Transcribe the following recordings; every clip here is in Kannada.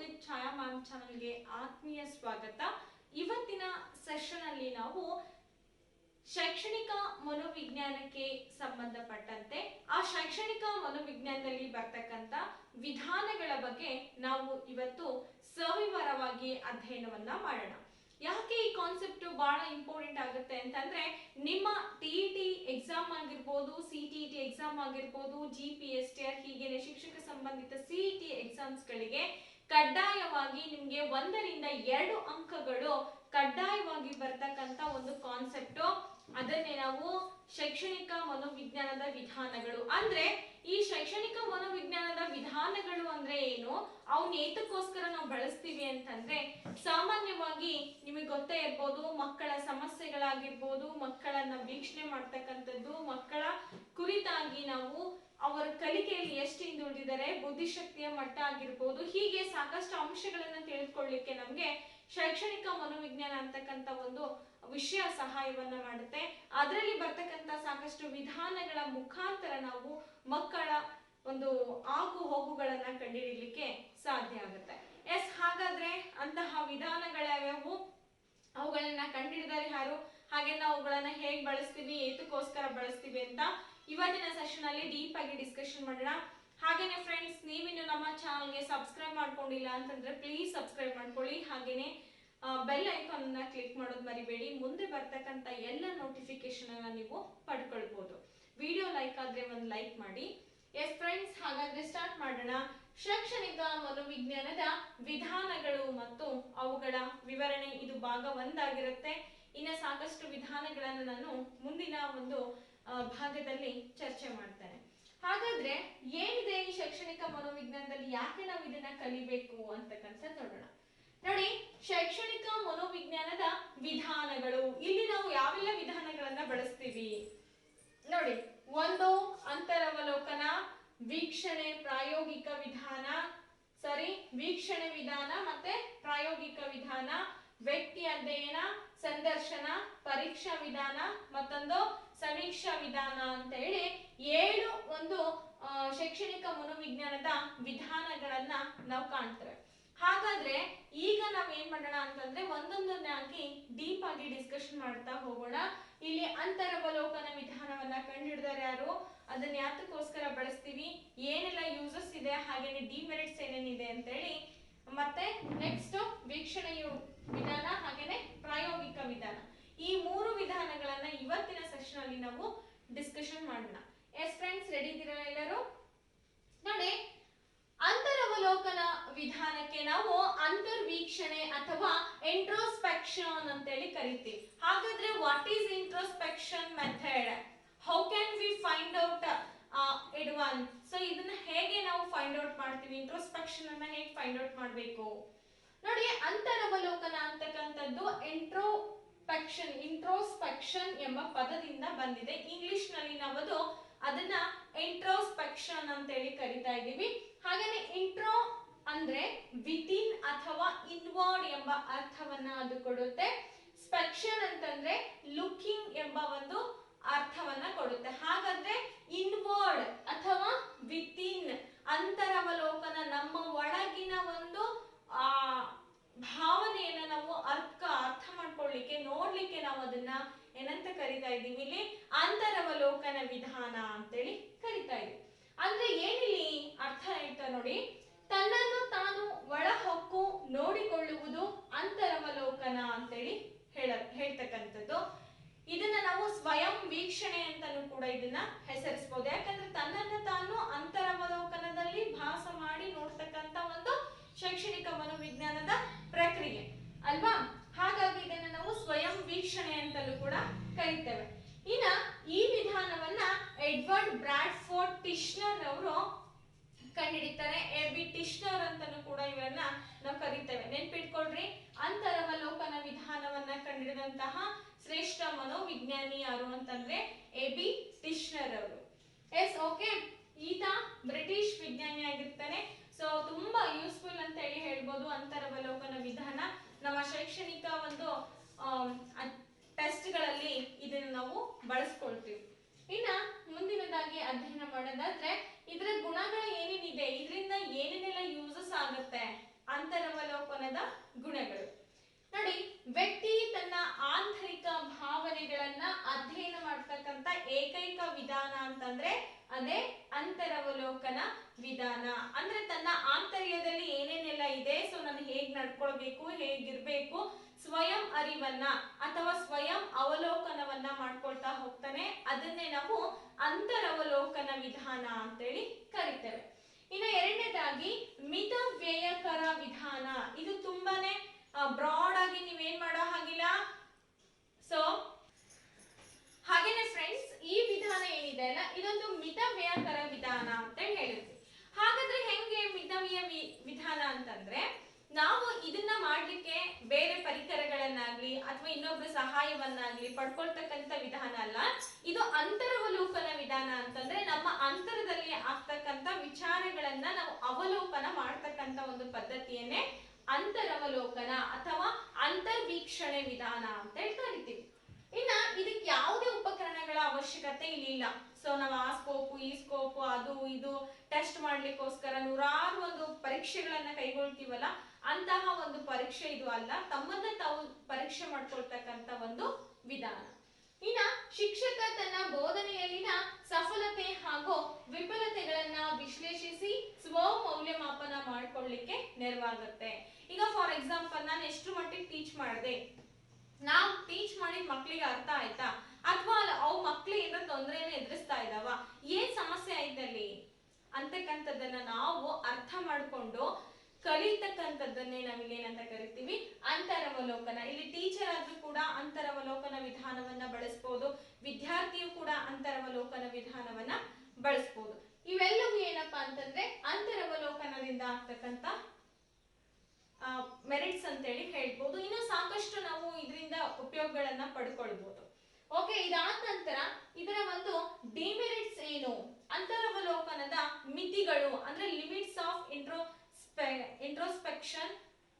ವಿತ್ ಛಾಯಾ ಮ್ಯಾಮ್ ಚಾನಲ್ಗೆ ಆತ್ಮೀಯ ಸ್ವಾಗತ. ಇವತ್ತಿನ ಸೆಷನ್ ಅಲ್ಲಿ ನಾವು ಶೈಕ್ಷಣಿಕ ಮನೋವಿಜ್ಞಾನಕ್ಕೆ ಸಂಬಂಧಪಟ್ಟಂತೆ ಆ ಶೈಕ್ಷಣಿಕ ಮನೋವಿಜ್ಞಾನದಲ್ಲಿ ಬರ್ತಕ್ಕಂಥ ವಿಧಾನಗಳ ಬಗ್ಗೆ ನಾವು ಇವತ್ತು ಸವಿವರವಾಗಿ ಅಧ್ಯಯನವನ್ನ ಮಾಡೋಣ. ಯಾಕೆ ಈ ಕಾನ್ಸೆಪ್ಟ್ ಬಹಳ ಇಂಪಾರ್ಟೆಂಟ್ ಆಗುತ್ತೆ ಅಂತಂದ್ರೆ ನಿಮ್ಮ ಟಿಇಟಿ ಎಕ್ಸಾಮ್ ಆಗಿರ್ಬೋದು, ಸಿಟಿಇಟಿ ಎಕ್ಸಾಮ್ ಆಗಿರ್ಬೋದು, GPSTR ಹೀಗೆ ಶಿಕ್ಷಕ ಸಂಬಂಧಿತ ಸಿಇಟಿ ಎಕ್ಸಾಮ್ಸ್ ಗಳಿಗೆ ಕಡ್ಡಾಯವಾಗಿ ನಿಮ್ಗೆ 1 ರಿಂದ 2 ಅಂಕಗಳು ಕಡ್ಡಾಯವಾಗಿ ಬರ್ತಕ್ಕಂತ ಒಂದು ಕಾನ್ಸೆಪ್ಟ್. ಅದನ್ನೇ ನಾವು ಶೈಕ್ಷಣಿಕ ಮನೋವಿಜ್ಞಾನದ ವಿಧಾನಗಳು ಅಂದ್ರೆ ಈ ಶೈಕ್ಷಣಿಕ ಮನೋವಿಜ್ಞಾನದ ವಿಧಾನಗಳು ಅಂದ್ರೆ ಏನು, ಅವನ್ನ ಏತಕ್ಕೋಸ್ಕರ ನಾವು ಬಳಸ್ತೀವಿ ಅಂತಂದ್ರೆ ಸಾಮಾನ್ಯವಾಗಿ ನಿಮಗೆ ಗೊತ್ತೇ ಇರ್ಬೋದು, ಮಕ್ಕಳ ಸಮಸ್ಯೆಗಳಾಗಿರ್ಬೋದು, ಮಕ್ಕಳನ್ನ ವೀಕ್ಷಣೆ ಮಾಡ್ತಕ್ಕಂಥದ್ದು, ಮಕ್ಕಳ ಕುರಿತಾಗಿ ನಾವು ಅವರ ಕಲಿಕೆಯಲ್ಲಿ ಎಷ್ಟು ಹಿಂದುಳಿದಿದ್ದಾರೆ, ಬುದ್ಧಿಶಕ್ತಿಯ ಮಟ್ಟ ಆಗಿರ್ಬೋದು, ಹೀಗೆ ಸಾಕಷ್ಟು ಅಂಶಗಳನ್ನ ತಿಳಿದುಕೊಳ್ಳಿಕ್ಕೆ ನಮ್ಗೆ ಶೈಕ್ಷಣಿಕ ಮನೋವಿಜ್ಞಾನ ಅಂತಕ್ಕಂಥ ಒಂದು ವಿಷಯ ಸಹಾಯವನ್ನ ಮಾಡುತ್ತೆ. ಅದರಲ್ಲಿ ಬರ್ತಕ್ಕಂಥ ಸಾಕಷ್ಟು ವಿಧಾನಗಳ ಮುಖಾಂತರ ನಾವು ಮಕ್ಕಳ ಒಂದು ಆಗು ಹೋಗುಗಳನ್ನ ಕಂಡುಹಿಡಿಯಲಿಕ್ಕೆ ಸಾಧ್ಯ ಆಗುತ್ತೆ. ಹಾಗಾದ್ರೆ ಅಂತಹ ವಿಧಾನಗಳ್ಯಾವ್ಯಾವು, ಅವುಗಳನ್ನ ಕಂಡುಹಿಡಿದರೆ ಯಾರು, ಹಾಗೆ ನಾವು ಅವುಗಳನ್ನ ಹೇಗ್ ಬಳಸ್ತೀವಿ, ಏತಕ್ಕೋಸ್ಕರ ಬಳಸ್ತೀವಿ ಅಂತ ಇವತ್ತಿನ ಸೆಷನ್ ಅಲ್ಲಿ ಡೀಪ್ ಆಗಿ ಡಿಸ್ಕಷನ್ ಮಾಡೋಣ. ಹಾಗೇನೆ ಫ್ರೆಂಡ್ಸ್, ನೀವಿನ್ನು ನಮ್ಮ ಚಾನಲ್ಗೆ ಸಬ್ಸ್ಕ್ರೈಬ್ ಮಾಡ್ಕೊಂಡಿಲ್ಲ ಅಂತಂದ್ರೆ ಪ್ಲೀಸ್ ಸಬ್ಸ್ಕ್ರೈಬ್ ಮಾಡ್ಕೊಳ್ಳಿ. ಹಾಗೇನೆ ಬೆಲ್ ಐಕಾನ್ ಅನ್ನ ಕ್ಲಿಕ್ ಮಾಡೋದು ಮರಿಬೇಡಿ. ಮುಂದೆ ಬರ್ತಕ್ಕಂಥ ಎಲ್ಲ ನೋಟಿಫಿಕೇಶನ್ ಅನ್ನ ನೀವು ಪಡ್ಕೊಳ್ಬಹುದು. ವಿಡಿಯೋ ಲೈಕ್ ಆದ್ರೆ ಒಂದು ಲೈಕ್ ಮಾಡಿ. ಎಸ್ ಫ್ರೆಂಡ್ಸ್, ಹಾಗಾದ್ರೆ ಸ್ಟಾರ್ಟ್ ಮಾಡೋಣ. ಶೈಕ್ಷಣಿಕ ಮನೋವಿಜ್ಞಾನದ ವಿಧಾನಗಳು ಮತ್ತು ಅವುಗಳ ವಿವರಣೆ, ಇದು ಭಾಗ 1 ಆಗಿರುತ್ತೆ. ಇನ್ನ ಸಾಕಷ್ಟು ವಿಧಾನಗಳನ್ನು ನಾನು ಮುಂದಿನ ಒಂದು ಭಾಗದಲ್ಲಿ ಚರ್ಚೆ ಮಾಡ್ತೇನೆ. ಹಾಗಾದ್ರೆ ಏನಿದೆ ಈ ಶೈಕ್ಷಣಿಕ ಮನೋವಿಜ್ಞಾನದಲ್ಲಿ, ಯಾಕೆ ನಾವು ಇದನ್ನ ಕಲಿಬೇಕು ಅಂತಕ್ಕಂಥ ನೋಡೋಣ. ನೋಡಿ, ಶೈಕ್ಷಣಿಕ ಮನೋವಿಜ್ಞಾನದ ವಿಧಾನಗಳು, ಇಲ್ಲಿ ನಾವು ಯಾವೆಲ್ಲ ವಿಧಾನಗಳನ್ನ ಬಳಸ್ತೀವಿ ನೋಡಿ. 1 ಅಂತರವಲೋಕನ, ವೀಕ್ಷಣೆ, ಪ್ರಾಯೋಗಿಕ ವಿಧಾನ, ಸರಿ, ವೀಕ್ಷಣೆ ವಿಧಾನ ಮತ್ತೆ ಪ್ರಾಯೋಗಿಕ ವಿಧಾನ, ವ್ಯಕ್ತಿ ಅಧ್ಯಯನ, ಸಂದರ್ಶನ, ಪರೀಕ್ಷಾ ವಿಧಾನ, ಮತ್ತೊಂದು ಸಮೀಕ್ಷಾ ವಿಧಾನ ಅಂತ ಹೇಳಿ 7 ಒಂದು ಶೈಕ್ಷಣಿಕ ಮನೋವಿಜ್ಞಾನದ ವಿಧಾನಗಳನ್ನ ನಾವು ಕಾಣ್ತೇವೆ. ಹಾಗಾದ್ರೆ ಈಗ ನಾವ್ ಏನ್ ಮಾಡೋಣ ಅಂತಂದ್ರೆ ಒಂದೊಂದನ್ನಾಗಿ ಡೀಪ್ ಆಗಿ ಡಿಸ್ಕಷನ್ ಮಾಡ್ತಾ ಹೋಗೋಣ. ಇಲ್ಲಿ ಅಂತರವಲೋಕನ ವಿಧಾನವನ್ನ ಕಂಡುಹಿಡಿದರೆ ಯಾರು, ಅದನ್ನ ಯಾತಕ್ಕೋಸ್ಕರ ಬಳಸ್ತೀವಿ, ಏನೆಲ್ಲ ಯೂಸಸ್ ಇದೆ, ಹಾಗೇನೆ ಡಿಮೆರಿಟ್ಸ್ ಏನೇನಿದೆ ಅಂತ ಹೇಳಿ, ಮತ್ತೆ ನೆಕ್ಸ್ಟ್ ವೀಕ್ಷಣೆಯ ವಿಧಾನ, ಹಾಗೇನೆ ಪ್ರಾಯೋಗಿಕ ವಿಧಾನ, ಈ 3 ವಿಧಾನಗಳನ್ನ ಇವತ್ತಿನ ಸೆಷನ್ ಅಲ್ಲಿ ನಾವು ಡಿಸ್ಕಷನ್ ಮಾಡೋಣ. ಎಸ್ ಫ್ರೆಂಡ್ಸ್, ರೆಡಿ ಇದ್ದೀರಾ ಎಲ್ಲರೂ? ನೋಡಿ, ಅಂತರವಲೋಕನ ವಿಧಾನಕ್ಕೆ ನಾವು ಅಂತರ್ವೀಕ್ಷಣೆ ಅಥವಾ ಇಂಟ್ರೋಸ್ಪೆಕ್ಷನ್ ಅಂತ ಹೇಳಿ ಕರಿತೀವಿ. ಹಾಗಾದ್ರೆ what is introspection method, how can we find out it one, so ಇದನ್ನ ಹೇಗೆ ನಾವು ಫೈಂಡ್ ಔಟ್ ಮಾಡ್ತೀವಿ, ಇಂಟ್ರೋಸ್ಪೆಕ್ಷನ್ ಅನ್ನ ಹೇಗೆ ಫೈಂಡ್ ಔಟ್ ಮಾಡಬೇಕು ನೋಡಿ. ಅಂತರವಲೋಕನ ಅಂತಕ್ಕಂಥದ್ದು ಇಂಟ್ರೋಸ್ಪೆಕ್ಷನ್ ಎಂಬ ಪದದಿಂದ ಬಂದಿದೆ. ಇಂಗ್ಲಿಷ್ ನಲ್ಲಿ ನಾವು ಅದನ್ನ ಇಂಟ್ರೋಸ್ಪೆಕ್ಷನ್ ಅಂತ ಹೇಳಿ ಕರಿತಾ ಇದ್ದೀವಿ. ಹಾಗೇನೆ ಇಂಟ್ರೋ ಅಂದ್ರೆ ವಿತಿನ್ ಅಥವಾ ಇನ್ವರ್ಡ್ ಎಂಬ ಅರ್ಥವನ್ನ ಅದು ಕೊಡುತ್ತೆ. ಸ್ಪೆಕ್ಷನ್ ಅಂತಂದ್ರೆ ಲುಕಿಂಗ್ ಎಂಬ ಒಂದು ಅರ್ಥವನ್ನ ಕೊಡುತ್ತೆ. ಹಾಗಾದ್ರೆ ಇನ್ವರ್ಡ್ ಅಥವಾ ವಿತಿನ್ ಅಂತರವಲೋಕನ, ನಮ್ಮ ಒಳಗಿನ ಒಂದು ಭಾವನೆಯನ್ನ ನಾವು ಅರ್ಥ ಮಾಡ್ಕೊಳ್ಳಿಕ್ಕೆ, ನೋಡ್ಲಿಕ್ಕೆ ನಾವು ಅದನ್ನ ಏನಂತ ಕರಿತಾ ಇದ್ದೀವಿ, ಇಲ್ಲಿ ಅಂತರವಲೋಕನ ವಿಧಾನ ಅಂತೇಳಿ ಕರಿತಾ ಇದ್ದೀವಿ. ಅಂದ್ರೆ ಏನಿಲ್ಲಿ ಅರ್ಥ ಹೇಳ್ತಾ ನೋಡಿ, ತನ್ನನ್ನು ತಾನು ಒಳ ಹೊಕ್ಕು ನೋಡಿಕೊಳ್ಳುವುದು ಅಂತರವಲೋಕನ ಅಂತೇಳಿ ಹೇಳ್ತಕ್ಕಂಥದ್ದು. ಇದನ್ನ ನಾವು ಸ್ವಯಂ ವೀಕ್ಷಣೆ ಅಂತಾನು ಕೂಡ ಇದನ್ನ ಹೆಸರಿಸಬಹುದು. ಯಾಕಂದ್ರೆ ತನ್ನನ್ನು ತಾನು ಅಂತರವಲೋಕನದಲ್ಲಿ ಭಾಸ ಮಾಡಿ ನೋಡ್ತಕ್ಕಂಥ ಒಂದು ಶೈಕ್ಷಣಿಕ ಮನೋವಿಜ್ಞಾನದ ಪ್ರಕ್ರಿಯೆ ಅಲ್ವಾ. ಹಾಗಾಗಿ ಇದನ್ನ ನಾವು ಸ್ವಯಂ ವೀಕ್ಷಣೆ ಅಂತಲೂ ಕೂಡ ಕರಿತೇವೆ. ಇನ್ನ ಈ ವಿಧಾನವನ್ನ ಎಡ್ವರ್ಡ್ ಬ್ರಾಡ್ಫೋರ್ಡ್ ಟಿಶ್ನರ್ ಅವರು ಕಂಡುಹಿಡಿತಾರೆ. AB ಟಿಶ್ನರ್ ಅಂತಾನು ಕೂಡ ಇವರನ್ನ ನಾವು ಕರಿತೇವೆ. ನೆನ್ಪಿಟ್ಕೊಳ್ರಿ, ಅಂತರವಲೋಕನ ವಿಧಾನವನ್ನ ಕಂಡುಹಿಡಿದಂತಹ ಶ್ರೇಷ್ಠ ಮನೋವಿಜ್ಞಾನಿ ಯಾರು ಅಂತಂದ್ರೆ AB ಟಿಶ್ನರ್ ಅವರು. ಎಸ್ ಓಕೆ, ಈತ ಬ್ರಿಟಿಷ್ ವಿಜ್ಞಾನಿ ಆಗಿರ್ತಾನೆ. ಸೊ ತುಂಬಾ ಯೂಸ್ಫುಲ್ ಅಂತ ಹೇಳಿ ಹೇಳ್ಬೋದು ಅಂತರವಲೋಕನ ವಿಧಾನ. ನಮ್ಮ ಶೈಕ್ಷಣಿಕ ಒಂದು ಟೆಸ್ಟ್ ಗಳಲ್ಲಿ ಇದನ್ನ ನಾವು ಬಳಸ್ಕೊಳ್ತೀವಿ. ಇನ್ನ ಮುಂದಿನದಾಗಿ ಅಧ್ಯಯನ ಮಾಡೋದಾದ್ರೆ ಇದರ ಗುಣಗಳು ಏನೇನಿದೆ, ಇದರಿಂದ ಏನೇನೆಲ್ಲ ಯೂಸಸ್ ಆಗುತ್ತೆ ಅಂತರವಲೋಕನದ ಗುಣಗಳು. ನೋಡಿ, ವ್ಯಕ್ತಿ ತನ್ನ ಆಂತರಿಕ ಭಾವನೆಗಳನ್ನ ಅಧ್ಯಯನ ಮಾಡ್ತಕ್ಕಂತ ಏಕೈಕ ವಿಧಾನ ಅಂತಂದ್ರೆ ಅದೇ ಅಂತರವಲೋಕನ ವಿಧಾನ. ಅಂದ್ರೆ ತನ್ನ ಆಂತರ್ಯದಲ್ಲಿ ಏನೇನೆಲ್ಲ ಇದೆ, ಸೊ ನಾನು ಹೇಗ್ ನಡ್ಕೊಳ್ಬೇಕು, ಹೇಗಿರ್ಬೇಕು, ಸ್ವಯಂ ಅರಿವನ್ನ ಅಥವಾ ಸ್ವಯಂ ಅವಲೋಕನವನ್ನ ಮಾಡ್ಕೊಳ್ತಾ ಹೋಗ್ತಾನೆ. ಅದನ್ನೇ ನಾವು ಅಂತರವಲೋಕನ ವಿಧಾನ ಅಂತೇಳಿ ಕರಿತೇವೆ. ಇನ್ನು ಎರಡನೇದಾಗಿ ಮಿತ ವ್ಯಯಕರ ವಿಧಾನ. ಇದು ತುಂಬಾನೇ ಬ್ರಾಡ್ ಆಗಿ ನೀವೇನ್ ಮಾಡೋ ಹಾಗಿಲ್ಲ. ಸೊ ಹಾಗೇನೆ ಫ್ರೆಂಡ್ಸ್, ಈ ವಿಧಾನ ಏನಿದೆ ಅಲ್ಲ, ಇದೊಂದು ಮಿತವ್ಯಯಕರ ವಿಧಾನ ಅಂತ ಹೇಳಿದ್ವಿ. ಹಾಗಾದ್ರೆ ಹೆಂಗೆ ಮಿತವ್ಯಯ ವಿಧಾನ ಅಂತಂದ್ರೆ, ನಾವು ಇದನ್ನ ಮಾಡ್ಲಿಕ್ಕೆ ಬೇರೆ ಪರಿಕರಗಳನ್ನಾಗ್ಲಿ ಅಥವಾ ಇನ್ನೊಬ್ರು ಸಹಾಯವನ್ನಾಗ್ಲಿ ಪಡ್ಕೊಳ್ತಕ್ಕಂಥ ವಿಧಾನ ಅಲ್ಲ. ಇದು ಅಂತರವಲೋಕನ ವಿಧಾನ ಅಂತಂದ್ರೆ ನಮ್ಮ ಅಂತರದಲ್ಲಿ ಆಗ್ತಕ್ಕಂಥ ವಿಚಾರಗಳನ್ನ ನಾವು ಅವಲೋಕನ ಮಾಡ್ತಕ್ಕಂಥ ಒಂದು ಪದ್ಧತಿಯನ್ನೇ ಅಂತರವಲೋಕನ ಅಥವಾ ಅಂತರ್ವೀಕ್ಷಣೆ ವಿಧಾನ ಅಂತ ಹೇಳಿ ಕರಿತೀವಿ. ಇನ್ನ ಇದಕ್ಕೆ ಯಾವುದೇ ಉಪಕರಣಗಳ ಅವಶ್ಯಕತೆ ಇಲ್ಲ. ಸೊ ನಾವು ಆ ಸ್ಕೋಪು ಈ ಸ್ಕೋಪು ಅದು ಇದು ಟೆಸ್ಟ್ ಮಾಡ್ಲಿಕ್ಕೋಸ್ಕರ ನೂರಾರು ಒಂದು ಪರೀಕ್ಷೆಗಳನ್ನ ಕೈಗೊಳ್ತೀವಲ್ಲ, ಅಂತಹ ಒಂದು ಪರೀಕ್ಷೆ ಇದು ಅಲ್ಲ. ತಮ್ಮನ್ನ ತಾವು ಪರೀಕ್ಷೆ ಮಾಡ್ಕೊಳ್ತಕ್ಕಂತ ಒಂದು ವಿಧಾನ. ಇನ್ನ ಶಿಕ್ಷಕ ತನ್ನ ಬೋಧನೆಯಲ್ಲಿನ ಸಫಲತೆ ಹಾಗೂ ವಿಫಲತೆಗಳನ್ನ ವಿಶ್ಲೇಷಿಸಿ ಸ್ವಮೌಲ್ಯಮಾಪನ ಮಾಡ್ಕೊಳ್ಳಿಕ್ಕೆ ನೆರವಾಗುತ್ತೆ. ಈಗ ಫಾರ್ ಎಕ್ಸಾಂಪಲ್, ನಾನು ಎಷ್ಟು ಮಟ್ಟಿಗೆ ಟೀಚ್ ಮಾಡಿದೆ, ನಾವು ಟೀಚ್ ಮಾಡಿದ ಮಕ್ಳಿಗೆ ಅರ್ಥ ಆಯ್ತಾ, ಅಥವಾ ಅವು ಮಕ್ಳಿಗೆ ಏನಾರ ತೊಂದರೆನ ಎದುರಿಸ್ತಾ ಇದಾವ, ಏನ್ ಸಮಸ್ಯೆ ಆಯ್ತಲ್ಲಿ ಅಂತಕ್ಕಂಥದ್ದನ್ನ ನಾವು ಅರ್ಥ ಮಾಡ್ಕೊಂಡು ಕಲಿತಕ್ಕಂಥದ್ದನ್ನೇ ನಾವಿಲ್ಲಿ ಏನಂತ ಕರಿತೀವಿ, ಅಂತರವಲೋಕನ. ಇಲ್ಲಿ ಟೀಚರ್ ಆದ್ರೂ ಕೂಡ ಅಂತರವಲೋಕನ ವಿಧಾನವನ್ನ ಬಳಸಬಹುದು, ವಿದ್ಯಾರ್ಥಿಯು ಕೂಡ ಅಂತರವಲೋಕನ ವಿಧಾನವನ್ನ ಬಳಸಬಹುದು. ಇವೆಲ್ಲವೂ ಏನಪ್ಪಾ ಅಂತಂದ್ರೆ ಅಂತರವಲೋಕನದಿಂದ ಆಗ್ತಕ್ಕಂಥ ಮೆರಿಟ್ಸ್ ಅಂತೇಳಿ ಹೇಳ್ಬೋದು. ಇನ್ನು ಸಾಕಷ್ಟು ನಾವು ಇದರಿಂದ ಉಪಯೋಗಗಳನ್ನ ಪಡ್ಕೊಳ್ಬಹುದು. ಓಕೆ, ಇದಾದ ನಂತರ ಇದರ ಒಂದು ಡಿಮೆರಿಟ್ಸ್ ಏನು, ಅಂತರವಲೋಕನದ ಮಿತಿಗಳು ಅಂದ್ರೆ ಲಿಮಿಟ್ಸ್ ಆಫ್ ಇಂಟ್ರೋಸ್ಪೆಕ್ಷನ್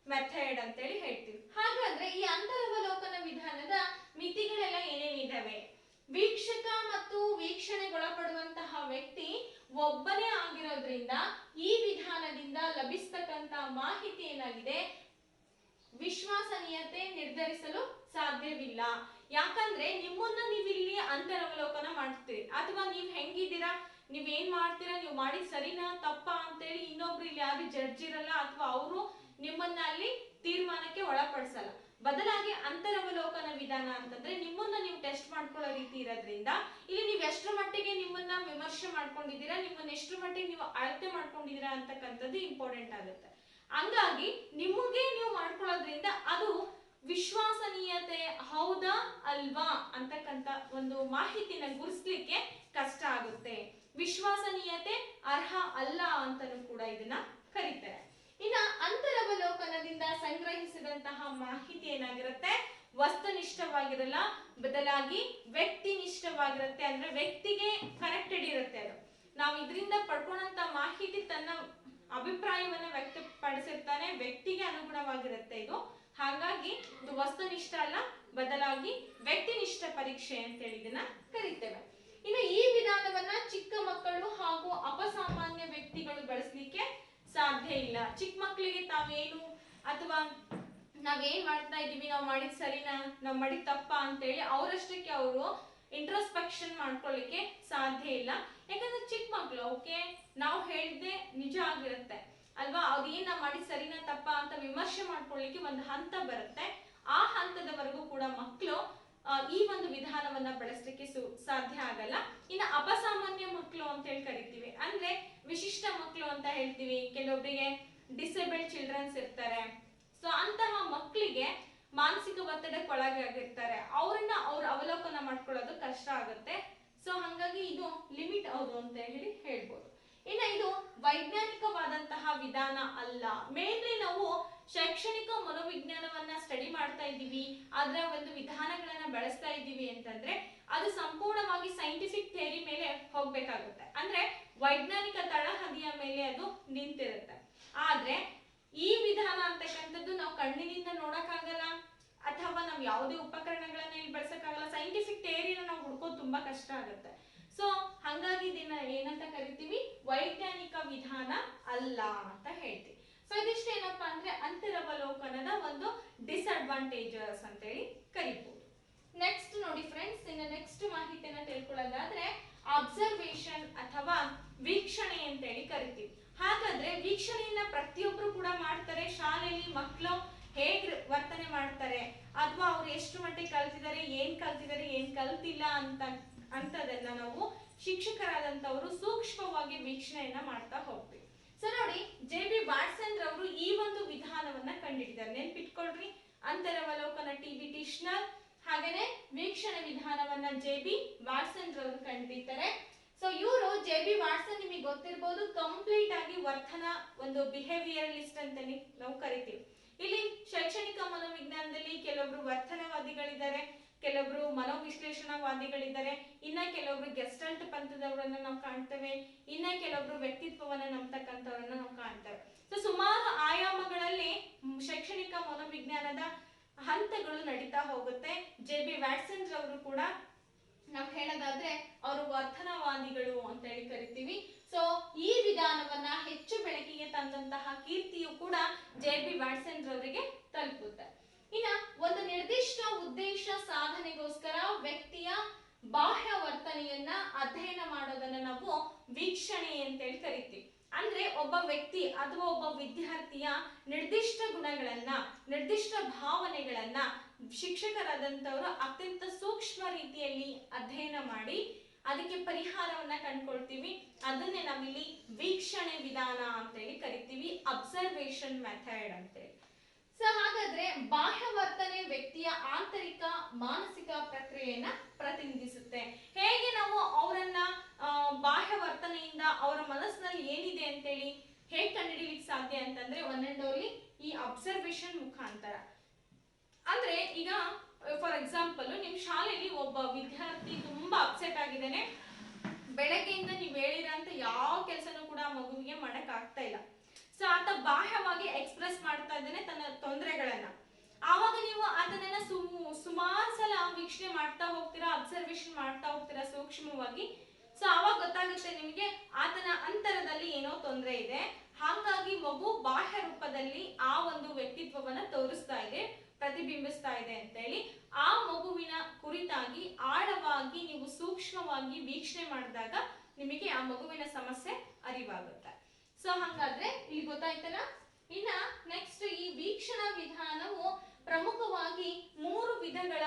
ಮೆಥಡ್ ಅಂತೇಳಿ ಹೇಳ್ತೀವಿ. ಹಾಗಾದ್ರೆ ಈ ಅಂತರವಲೋಕನ ವಿಧಾನದ ಮಿತಿಗಳೆಲ್ಲ ಏನೇನಿದಾವೆ? ವೀಕ್ಷಕ ಮತ್ತು ವೀಕ್ಷಣೆಗೊಳಪಡುವಂತಹ ವ್ಯಕ್ತಿ ಒಬ್ಬನೇ ಆಗಿರೋದ್ರಿಂದ ಈ ವಿಧಾನದಿಂದ ಲಭಿಸ್ತಕ್ಕಂತ ಮಾಹಿತಿ ಏನಾಗಿದೆ, ವಿಶ್ವಸನೀಯತೆ ನಿರ್ಧರಿಸಲು ಸಾಧ್ಯವಿಲ್ಲ. ಯಾಕಂದ್ರೆ ನಿಮ್ಮನ್ನ ನೀವಿಲ್ಲಿ ಅಂತರವಲೋಕನ ಮಾಡ್ತೀರಿ, ಅಥವಾ ನೀವ್ ಹೆಂಗಿದ್ದೀರಾ, ನೀವ್ ಏನ್ ಮಾಡ್ತೀರಾ, ನೀವು ಮಾಡಿದ ಸರಿನಾ ತಪ್ಪಾ ಅಂತೇಳಿ ಇನ್ನೊಬ್ರು ಇಲ್ಲಿ ಯಾರು ಜಡ್ಜ್ ಇರಲ್ಲ, ಅಥವಾ ಅವರು ನಿಮ್ಮನ್ನ ಅಲ್ಲಿ ತೀರ್ಮಾನಕ್ಕೆ ಒಳಪಡಿಸಲ್ಲ. ಬದಲಾಗಿ ಅಂತರವಲೋಕನ ವಿಧಾನ ಅಂತಂದ್ರೆ ನಿಮ್ಮನ್ನ ನೀವು ಟೆಸ್ಟ್ ಮಾಡ್ಕೊಳ್ಳೋ ರೀತಿ ಇರೋದ್ರಿಂದ ಇಲ್ಲಿ ನೀವು ಎಷ್ಟರ ಮಟ್ಟಿಗೆ ನಿಮ್ಮನ್ನ ವಿಮರ್ಶೆ ಮಾಡ್ಕೊಂಡಿದ್ದೀರಾ, ನಿಮ್ಮನ್ನ ಎಷ್ಟರ ಮಟ್ಟಿಗೆ ನೀವು ಅಳತೆ ಮಾಡ್ಕೊಂಡಿದ್ದೀರಾ ಅಂತಕ್ಕಂಥದ್ದು ಇಂಪಾರ್ಟೆಂಟ್ ಆಗುತ್ತೆ. ಹಂಗಾಗಿ ನಿಮಗೆ ನೀವು ಮಾಡ್ಕೊಳ್ಳೋದ್ರಿಂದ ಅದು ವಿಶ್ವಸನೀಯತೆ ಹೌದಾ ಅಲ್ವಾ ಅಂತಕ್ಕಂಥ ಒಂದು ಮಾಹಿತಿನ ಗುರುತಿಸ್ಲಿಕ್ಕೆ ಕಷ್ಟ ಆಗುತ್ತೆ. ವಿಶ್ವಸನೀಯತೆ ಅರ್ಹ ಅಲ್ಲ ಅಂತಲೂ ಕೂಡ ಇದನ್ನ ಕರೀತಾರೆ. ಇನ್ನ ಅಂತರವಲೋಕನದಿಂದ ಸಂಗ್ರಹಿಸಿದಂತಹ ಮಾಹಿತಿ ಏನಾಗಿರುತ್ತೆ, ವಸ್ತುನಿಷ್ಠವಾಗಿರಲ್ಲ, ಬದಲಾಗಿ ವ್ಯಕ್ತಿನಿಷ್ಠವಾಗಿರುತ್ತೆ. ಅಂದ್ರೆ ವ್ಯಕ್ತಿಗೆ ಕನೆಕ್ಟೆಡ್ ಇರುತ್ತೆ. ಅದು ನಾವು ಇದರಿಂದ ಪಡ್ಕೊಂಡಂತ ಮಾಹಿತಿ ತನ್ನ ಅಭಿಪ್ರಾಯವನ್ನ ವ್ಯಕ್ತಪಡಿಸಿರ್ತಾನೆ, ವ್ಯಕ್ತಿಗೆ ಅನುಗುಣವಾಗಿರುತ್ತೆ ಇದು. ಹಾಗಾಗಿ ಇದು ವಸ್ತುನಿಷ್ಠ ಅಲ್ಲ, ಬದಲಾಗಿ ವ್ಯಕ್ತಿನಿಷ್ಠ ಪರೀಕ್ಷೆ ಅಂತೇಳಿ ಇದನ್ನ ಕರಿತೇವೆ. ಇನ್ನು ಈ ವಿಧಾನವನ್ನ ಚಿಕ್ಕ ಮಕ್ಕಳು ಹಾಗೂ ಅಪಸಾಮಾನ್ಯ ವ್ಯಕ್ತಿಗಳು ಬಳಸಲಿಕ್ಕೆ ಸಾಧ್ಯ ಇಲ್ಲ. ಚಿಕ್ಕ ಮಕ್ಕಳಿಗೆ ತಾವೇನು ಅಥವಾ ನಾವೇನ್ ಮಾಡ್ತಾ ಇದೀವಿ, ನಾವು ಮಾಡಿದ್ ಸರಿನಾ, ನಾವು ಮಾಡಿದ್ ತಪ್ಪಾ ಅಂತೇಳಿ ಅವರಷ್ಟಕ್ಕೆ ಅವರು ಇಂಟ್ರೋಸ್ಪೆಕ್ಷನ್ ಮಾಡ್ಕೊಳ್ಳಿಕ್ಕೆ ಸಾಧ್ಯ ಇಲ್ಲ. ಯಾಕಂದ್ರೆ ಚಿಕ್ಕ ಮಕ್ಕಳು ಓಕೆ ನಾವು ಹೇಳಿದ್ದೆ ನಿಜ ಆಗಿರುತ್ತೆ ಅಲ್ವಾ, ಅದೇನ್ ನಾವು ಮಾಡಿದ್ ಸರಿನಾ ತಪ್ಪಾ ಅಂತ ವಿಮರ್ಶೆ ಮಾಡ್ಕೊಳ್ಳಿಕ್ಕೆ ಒಂದು ಹಂತ ಬರುತ್ತೆ. ಆ ಹಂತದವರೆಗೂ ಕೂಡ ಮಕ್ಕಳು ಈ ಒಂದು ವಿಧಾನವನ್ನ ಬಳಸಲಿಕ್ಕೆ ಸಾಧ್ಯ ಆಗಲ್ಲ. ಇನ್ನು ಅಪಸಾಮಾನ್ಯ ಮಕ್ಕಳು ಅಂತ ಹೇಳಿ ಕರಿತೀವಿ, ಅಂದ್ರೆ ವಿಶಿಷ್ಟ ಮಕ್ಕಳು ಅಂತ ಹೇಳ್ತೀವಿ. ಕೆಲವೊಬ್ಬರಿಗೆ ಡಿಸೇಬಲ್ಡ್ ಚಿಲ್ಡ್ರನ್ಸ್ ಇರ್ತಾರೆ. ಸೊ ಅಂತಹ ಮಕ್ಕಳಿಗೆ ಮಾನಸಿಕ ಒತ್ತಡಕ್ಕೆ ಒಳಗಾಗಿರ್ತಾರೆ, ಅವ್ರನ್ನ ಅವ್ರು ಅವಲೋಕನ ಮಾಡ್ಕೊಳ್ಳೋದು ಕಷ್ಟ ಆಗುತ್ತೆ. ಸೊ ಹಂಗಾಗಿ ಇದು ಲಿಮಿಟ್ ಹೌದು ಅಂತ ಹೇಳಿ ಹೇಳ್ಬೋದು. ಇನ್ನು ಇದು ವೈಜ್ಞಾನಿಕವಾದಂತಹ ವಿಧಾನ ಅಲ್ಲ. ಮೇನ್ಲಿ ನಾವು ಶೈಕ್ಷಣಿಕ ಮನೋವಿಜ್ಞಾನವನ್ನ ಸ್ಟಡಿ ಮಾಡ್ತಾ ಇದ್ದೀವಿ, ಅದರ ಒಂದು ವಿಧಾನಗಳನ್ನ ಬಳಸ್ತಾ ಇದ್ದೀವಿ ಅಂತಂದ್ರೆ ಅದು ಸಂಪೂರ್ಣವಾಗಿ ಸೈಂಟಿಫಿಕ್ ಥಿಯರಿ ಮೇಲೆ ಹೋಗ್ಬೇಕಾಗುತ್ತೆ. ಅಂದ್ರೆ ವೈಜ್ಞಾನಿಕ ತಳಹದಿಯ ಮೇಲೆ ಅದು ನಿಂತಿರುತ್ತೆ. ಆದ್ರೆ ಈ ವಿಧಾನ ಅಂತಕ್ಕಂಥದ್ದು ನಾವು ಕಣ್ಣಿನಿಂದ ನೋಡಕ್ಕಾಗಲ್ಲ, ಅಥವಾ ನಾವು ಯಾವುದೇ ಉಪಕರಣಗಳನ್ನ ಇಲ್ಲಿ ಬಳಸಕ್ಕಾಗಲ್ಲ. ಸೈಂಟಿಫಿಕ್ ಥಿಯರಿನ ನಾವು ಹುಡ್ಕೋದು ತುಂಬಾ ಕಷ್ಟ ಆಗುತ್ತೆ. ಸೊ ಹಂಗಾಗಿ ಇದನ್ನ ಏನಂತ ಕರಿತೀವಿ, ವೈಜ್ಞಾನಿಕ ವಿಧಾನ ಅಲ್ಲ ಅಂತ ಹೇಳ್ತೀವಿ. ಸೊ ಇದಿಷ್ಟು ಏನಪ್ಪಾ ಅಂದ್ರೆ ಅಂತರವಲೋಕನದ ಒಂದು ಡಿಸ್ಅಡ್ವಾಂಟೇಜಸ್ ಅಂತ ಹೇಳಿ ಕರಿಬಹುದು. ನೆಕ್ಸ್ಟ್ ನೋಡಿ ಫ್ರೆಂಡ್ಸ್, ಇನ್ನು ನೆಕ್ಸ್ಟ್ ಮಾಹಿತಿಯನ್ನ ತಿಳ್ಕೊಳ್ಳೋದಾದ್ರೆ ಅಬ್ಸರ್ವೇಷನ್ ಅಥವಾ ವೀಕ್ಷಣೆ ಅಂತ ಹೇಳಿ ಕರಿತೀವಿ. ಹಾಗಾದ್ರೆ ವೀಕ್ಷಣೆಯನ್ನ ಪ್ರತಿಯೊಬ್ರು ಕೂಡ ಮಾಡ್ತಾರೆ. ಶಾಲೆಯಲ್ಲಿ ಮಕ್ಕಳು ಹೇಗ್ ವರ್ತನೆ ಮಾಡ್ತಾರೆ ಅಥವಾ ಅವ್ರು ಎಷ್ಟು ಮಟ್ಟಿಗೆ ಕಲ್ತಿದ್ದಾರೆ, ಏನ್ ಕಲ್ತಿಲ್ಲ ಅಂತದೆಲ್ಲ ನಾವು ಶಿಕ್ಷಕರಾದಂತವರು ಸೂಕ್ಷ್ಮವಾಗಿ ವೀಕ್ಷಣೆಯನ್ನ ಮಾಡ್ತಾ ಹೋಗ್ತೀವಿ. ಸೊ ನೋಡಿ, ಜೆ.ಬಿ. ವಾಟ್ಸನ್ ರವರು ಈ ಒಂದು ವಿಧಾನವನ್ನ ಕಂಡುಹಿಡಿದ್ದಾರೆ. ನೆನ್ಪಿಟ್ಕೊಳ್ರಿ, ಅಂತರವಲೋಕನ ಟಿ.ಬಿ. ಟಿಶ್ನರ್ ಹಾಗೇನೆ ವೀಕ್ಷಣೆ ವಿಧಾನವನ್ನ ಜೆ.ಬಿ. ವಾಟ್ಸನ್ ರವರು ಕಂಡುಹಿಡಿತಾರೆ. ಸೊ ಇವರು ಜೆ.ಬಿ. ವಾಟ್ಸನ್ ನಿಮಗೆ ಗೊತ್ತಿರಬಹುದು, ಕಂಪ್ಲೀಟ್ ಆಗಿ ವರ್ತನ ಒಂದು ಬಿಹೇವಿಯರಲಿಸ್ಟ್ ಅಂತ ನಾವು ಕರಿತೀವಿ. ಇಲ್ಲಿ ಶೈಕ್ಷಣಿಕ ಮನೋವಿಜ್ಞಾನದಲ್ಲಿ ಕೆಲವೊಬ್ರು ವರ್ತನವಾದಿಗಳಿದ್ದಾರೆ, ಕೆಲವೊಬ್ರು ಮನೋವಿಶ್ಲೇಷಣಾವಾದಿಗಳಿದ್ದಾರೆ, ಇನ್ನ ಕೆಲವೊಬ್ರು ಗೆಸ್ಟಲ್ಟ್ ಪಂಥದವರನ್ನ ನಾವು ಕಾಣ್ತೇವೆ, ಇನ್ನ ಕೆಲವೊಬ್ರು ವ್ಯಕ್ತಿತ್ವವನ್ನ ನಂಬತಕ್ಕಂಥವ್ರನ್ನ ನಾವು ಕಾಣ್ತೇವೆ. ಸೊ ಸುಮಾರು ಆಯಾಮಗಳಲ್ಲಿ ಶೈಕ್ಷಣಿಕ ಮನೋವಿಜ್ಞಾನದ ಹಂತಗಳು ನಡೀತಾ ಹೋಗುತ್ತೆ. ಜೆ.ಬಿ. ವ್ಯಾಟ್ಸನ್ ರವರು ಕೂಡ ನಾವು ಹೇಳೋದಾದ್ರೆ ಅವರು ವರ್ತನವಾದಿಗಳು ಅಂತ ಹೇಳಿ ಕರಿತೀವಿ. ಸೊ ಈ ವಿಧಾನವನ್ನ ಹೆಚ್ಚು ಬೆಳಕಿಗೆ ತಂದಂತಹ ಕೀರ್ತಿಯು ಕೂಡ ಜೆ.ಬಿ. ವ್ಯಾಟ್ಸನ್ ರವರಿಗೆ ತಲುಪುತ್ತೆ. ಇನ್ನ ಒಂದು ನಿರ್ದಿಷ್ಟ ಉದ್ದೇಶ ಸಾಧನೆಗೋಸ್ಕರ ವ್ಯಕ್ತಿಯ ಬಾಹ್ಯ ವರ್ತನೆಯನ್ನ ಅಧ್ಯಯನ ಮಾಡೋದನ್ನ ನಾವು ವೀಕ್ಷಣೆ ಅಂತ ಹೇಳಿ ಕರಿತೀವಿ. ಅಂದ್ರೆ ಒಬ್ಬ ವ್ಯಕ್ತಿ ಅಥವಾ ಒಬ್ಬ ವಿದ್ಯಾರ್ಥಿಯ ನಿರ್ದಿಷ್ಟ ಗುಣಗಳನ್ನ, ನಿರ್ದಿಷ್ಟ ಭಾವನೆಗಳನ್ನ ಶಿಕ್ಷಕರಾದಂತವರು ಅತ್ಯಂತ ಸೂಕ್ಷ್ಮ ರೀತಿಯಲ್ಲಿ ಅಧ್ಯಯನ ಮಾಡಿ ಅದಕ್ಕೆ ಪರಿಹಾರವನ್ನ ಕಂಡುಕೊಳ್ತೀವಿ. ಅದನ್ನೇ ನಾವಿಲ್ಲಿ ವೀಕ್ಷಣೆ ವಿಧಾನ ಅಂತ ಹೇಳಿ ಕರಿತೀವಿ, ಅಬ್ಸರ್ವೇಷನ್ ಮೆಥಡ್ ಅಂತ ಹೇಳಿ. ಸೊ ಹಾಗಾದ್ರೆ ಬಾಹ್ಯ ವರ್ತನೆ ವ್ಯಕ್ತಿಯ ಆಂತರಿಕ ಮಾನಸಿಕ ಪ್ರಕ್ರಿಯೆಯನ್ನ ಪ್ರತಿನಿಧಿಸುತ್ತೆ. ಹೇಗೆ ನಾವು ಅವರನ್ನ ಬಾಹ್ಯ ವರ್ತನೆಯಿಂದ ಅವರ ಮನಸ್ಸಿನಲ್ಲಿ ಏನಿದೆ ಅಂತೇಳಿ ಹೇಗೆ ಕಂಡುಹಿಡಿಯಲಿಕ್ಕೆ ಸಾಧ್ಯ ಅಂತಂದ್ರೆ ಒನ್ ಅಂಡ್ ಓನ್ಲಿ ಈ ಅಬ್ಸರ್ವೇಷನ್ ಮುಖಾಂತರ. ಅಂದ್ರೆ ಈಗ ಫಾರ್ ಎಕ್ಸಾಂಪಲ್, ನಿಮ್ ಶಾಲೆಯಲ್ಲಿ ಒಬ್ಬ ವಿದ್ಯಾರ್ಥಿ ತುಂಬಾ ಅಪ್ಸೆಟ್ ಆಗಿದ್ದಾನೆ. ಬೆಳಗ್ಗೆಯಿಂದ ನೀವು ಹೇಳಿರಂತ ಯಾವ ಕೆಲಸನೂ ಕೂಡ ಮಗುವಿಗೆ ಮಾಡಕ್ ಆಗ್ತಾ ಇಲ್ಲ. ಸೊ ಆತ ಬಾಹ್ಯವಾಗಿ ಎಕ್ಸ್ಪ್ರೆಸ್ ಮಾಡ್ತಾ ಇದ್ದಾನೆ ತನ್ನ ತೊಂದರೆಗಳನ್ನ. ಆವಾಗ ನೀವು ಅದನ್ನ ಸುಮಾರು ಸಲ ವೀಕ್ಷಣೆ ಮಾಡ್ತಾ ಹೋಗ್ತೀರಾ, ಅಬ್ಸರ್ವೇಷನ್ ಮಾಡ್ತಾ ಹೋಗ್ತೀರಾ ಸೂಕ್ಷ್ಮವಾಗಿ. ಸೊ ಆವಾಗ ಗೊತ್ತಾಗುತ್ತೆ ನಿಮಗೆ ಆತನ ಅಂತರದಲ್ಲಿ ಏನೋ ತೊಂದರೆ ಇದೆ. ಹಾಗಾಗಿ ಮಗು ಬಾಹ್ಯ ರೂಪದಲ್ಲಿ ಆ ಒಂದು ವ್ಯಕ್ತಿತ್ವವನ್ನ ತೋರಿಸ್ತಾ ಇದೆ, ಪ್ರತಿಬಿಂಬಿಸ್ತಾ ಇದೆ ಅಂತ ಹೇಳಿ ಆ ಮಗುವಿನ ಕುರಿತಾಗಿ ಆಳವಾಗಿ ನೀವು ಸೂಕ್ಷ್ಮವಾಗಿ ವೀಕ್ಷಣೆ ಮಾಡಿದಾಗ ನಿಮಗೆ ಆ ಮಗುವಿನ ಸಮಸ್ಯೆ ಅರಿವಾಗುತ್ತೆ. ಸೊ ಹಾಗಾದ್ರೆ ಇಲ್ಲಿ ಗೊತ್ತಾಯ್ತಲ್ಲ. ಇನ್ನ ನೆಕ್ಸ್ಟ್ ಈ ವೀಕ್ಷಣಾ ವಿಧಾನವು ಪ್ರಮುಖವಾಗಿ 3 ವಿಧಗಳ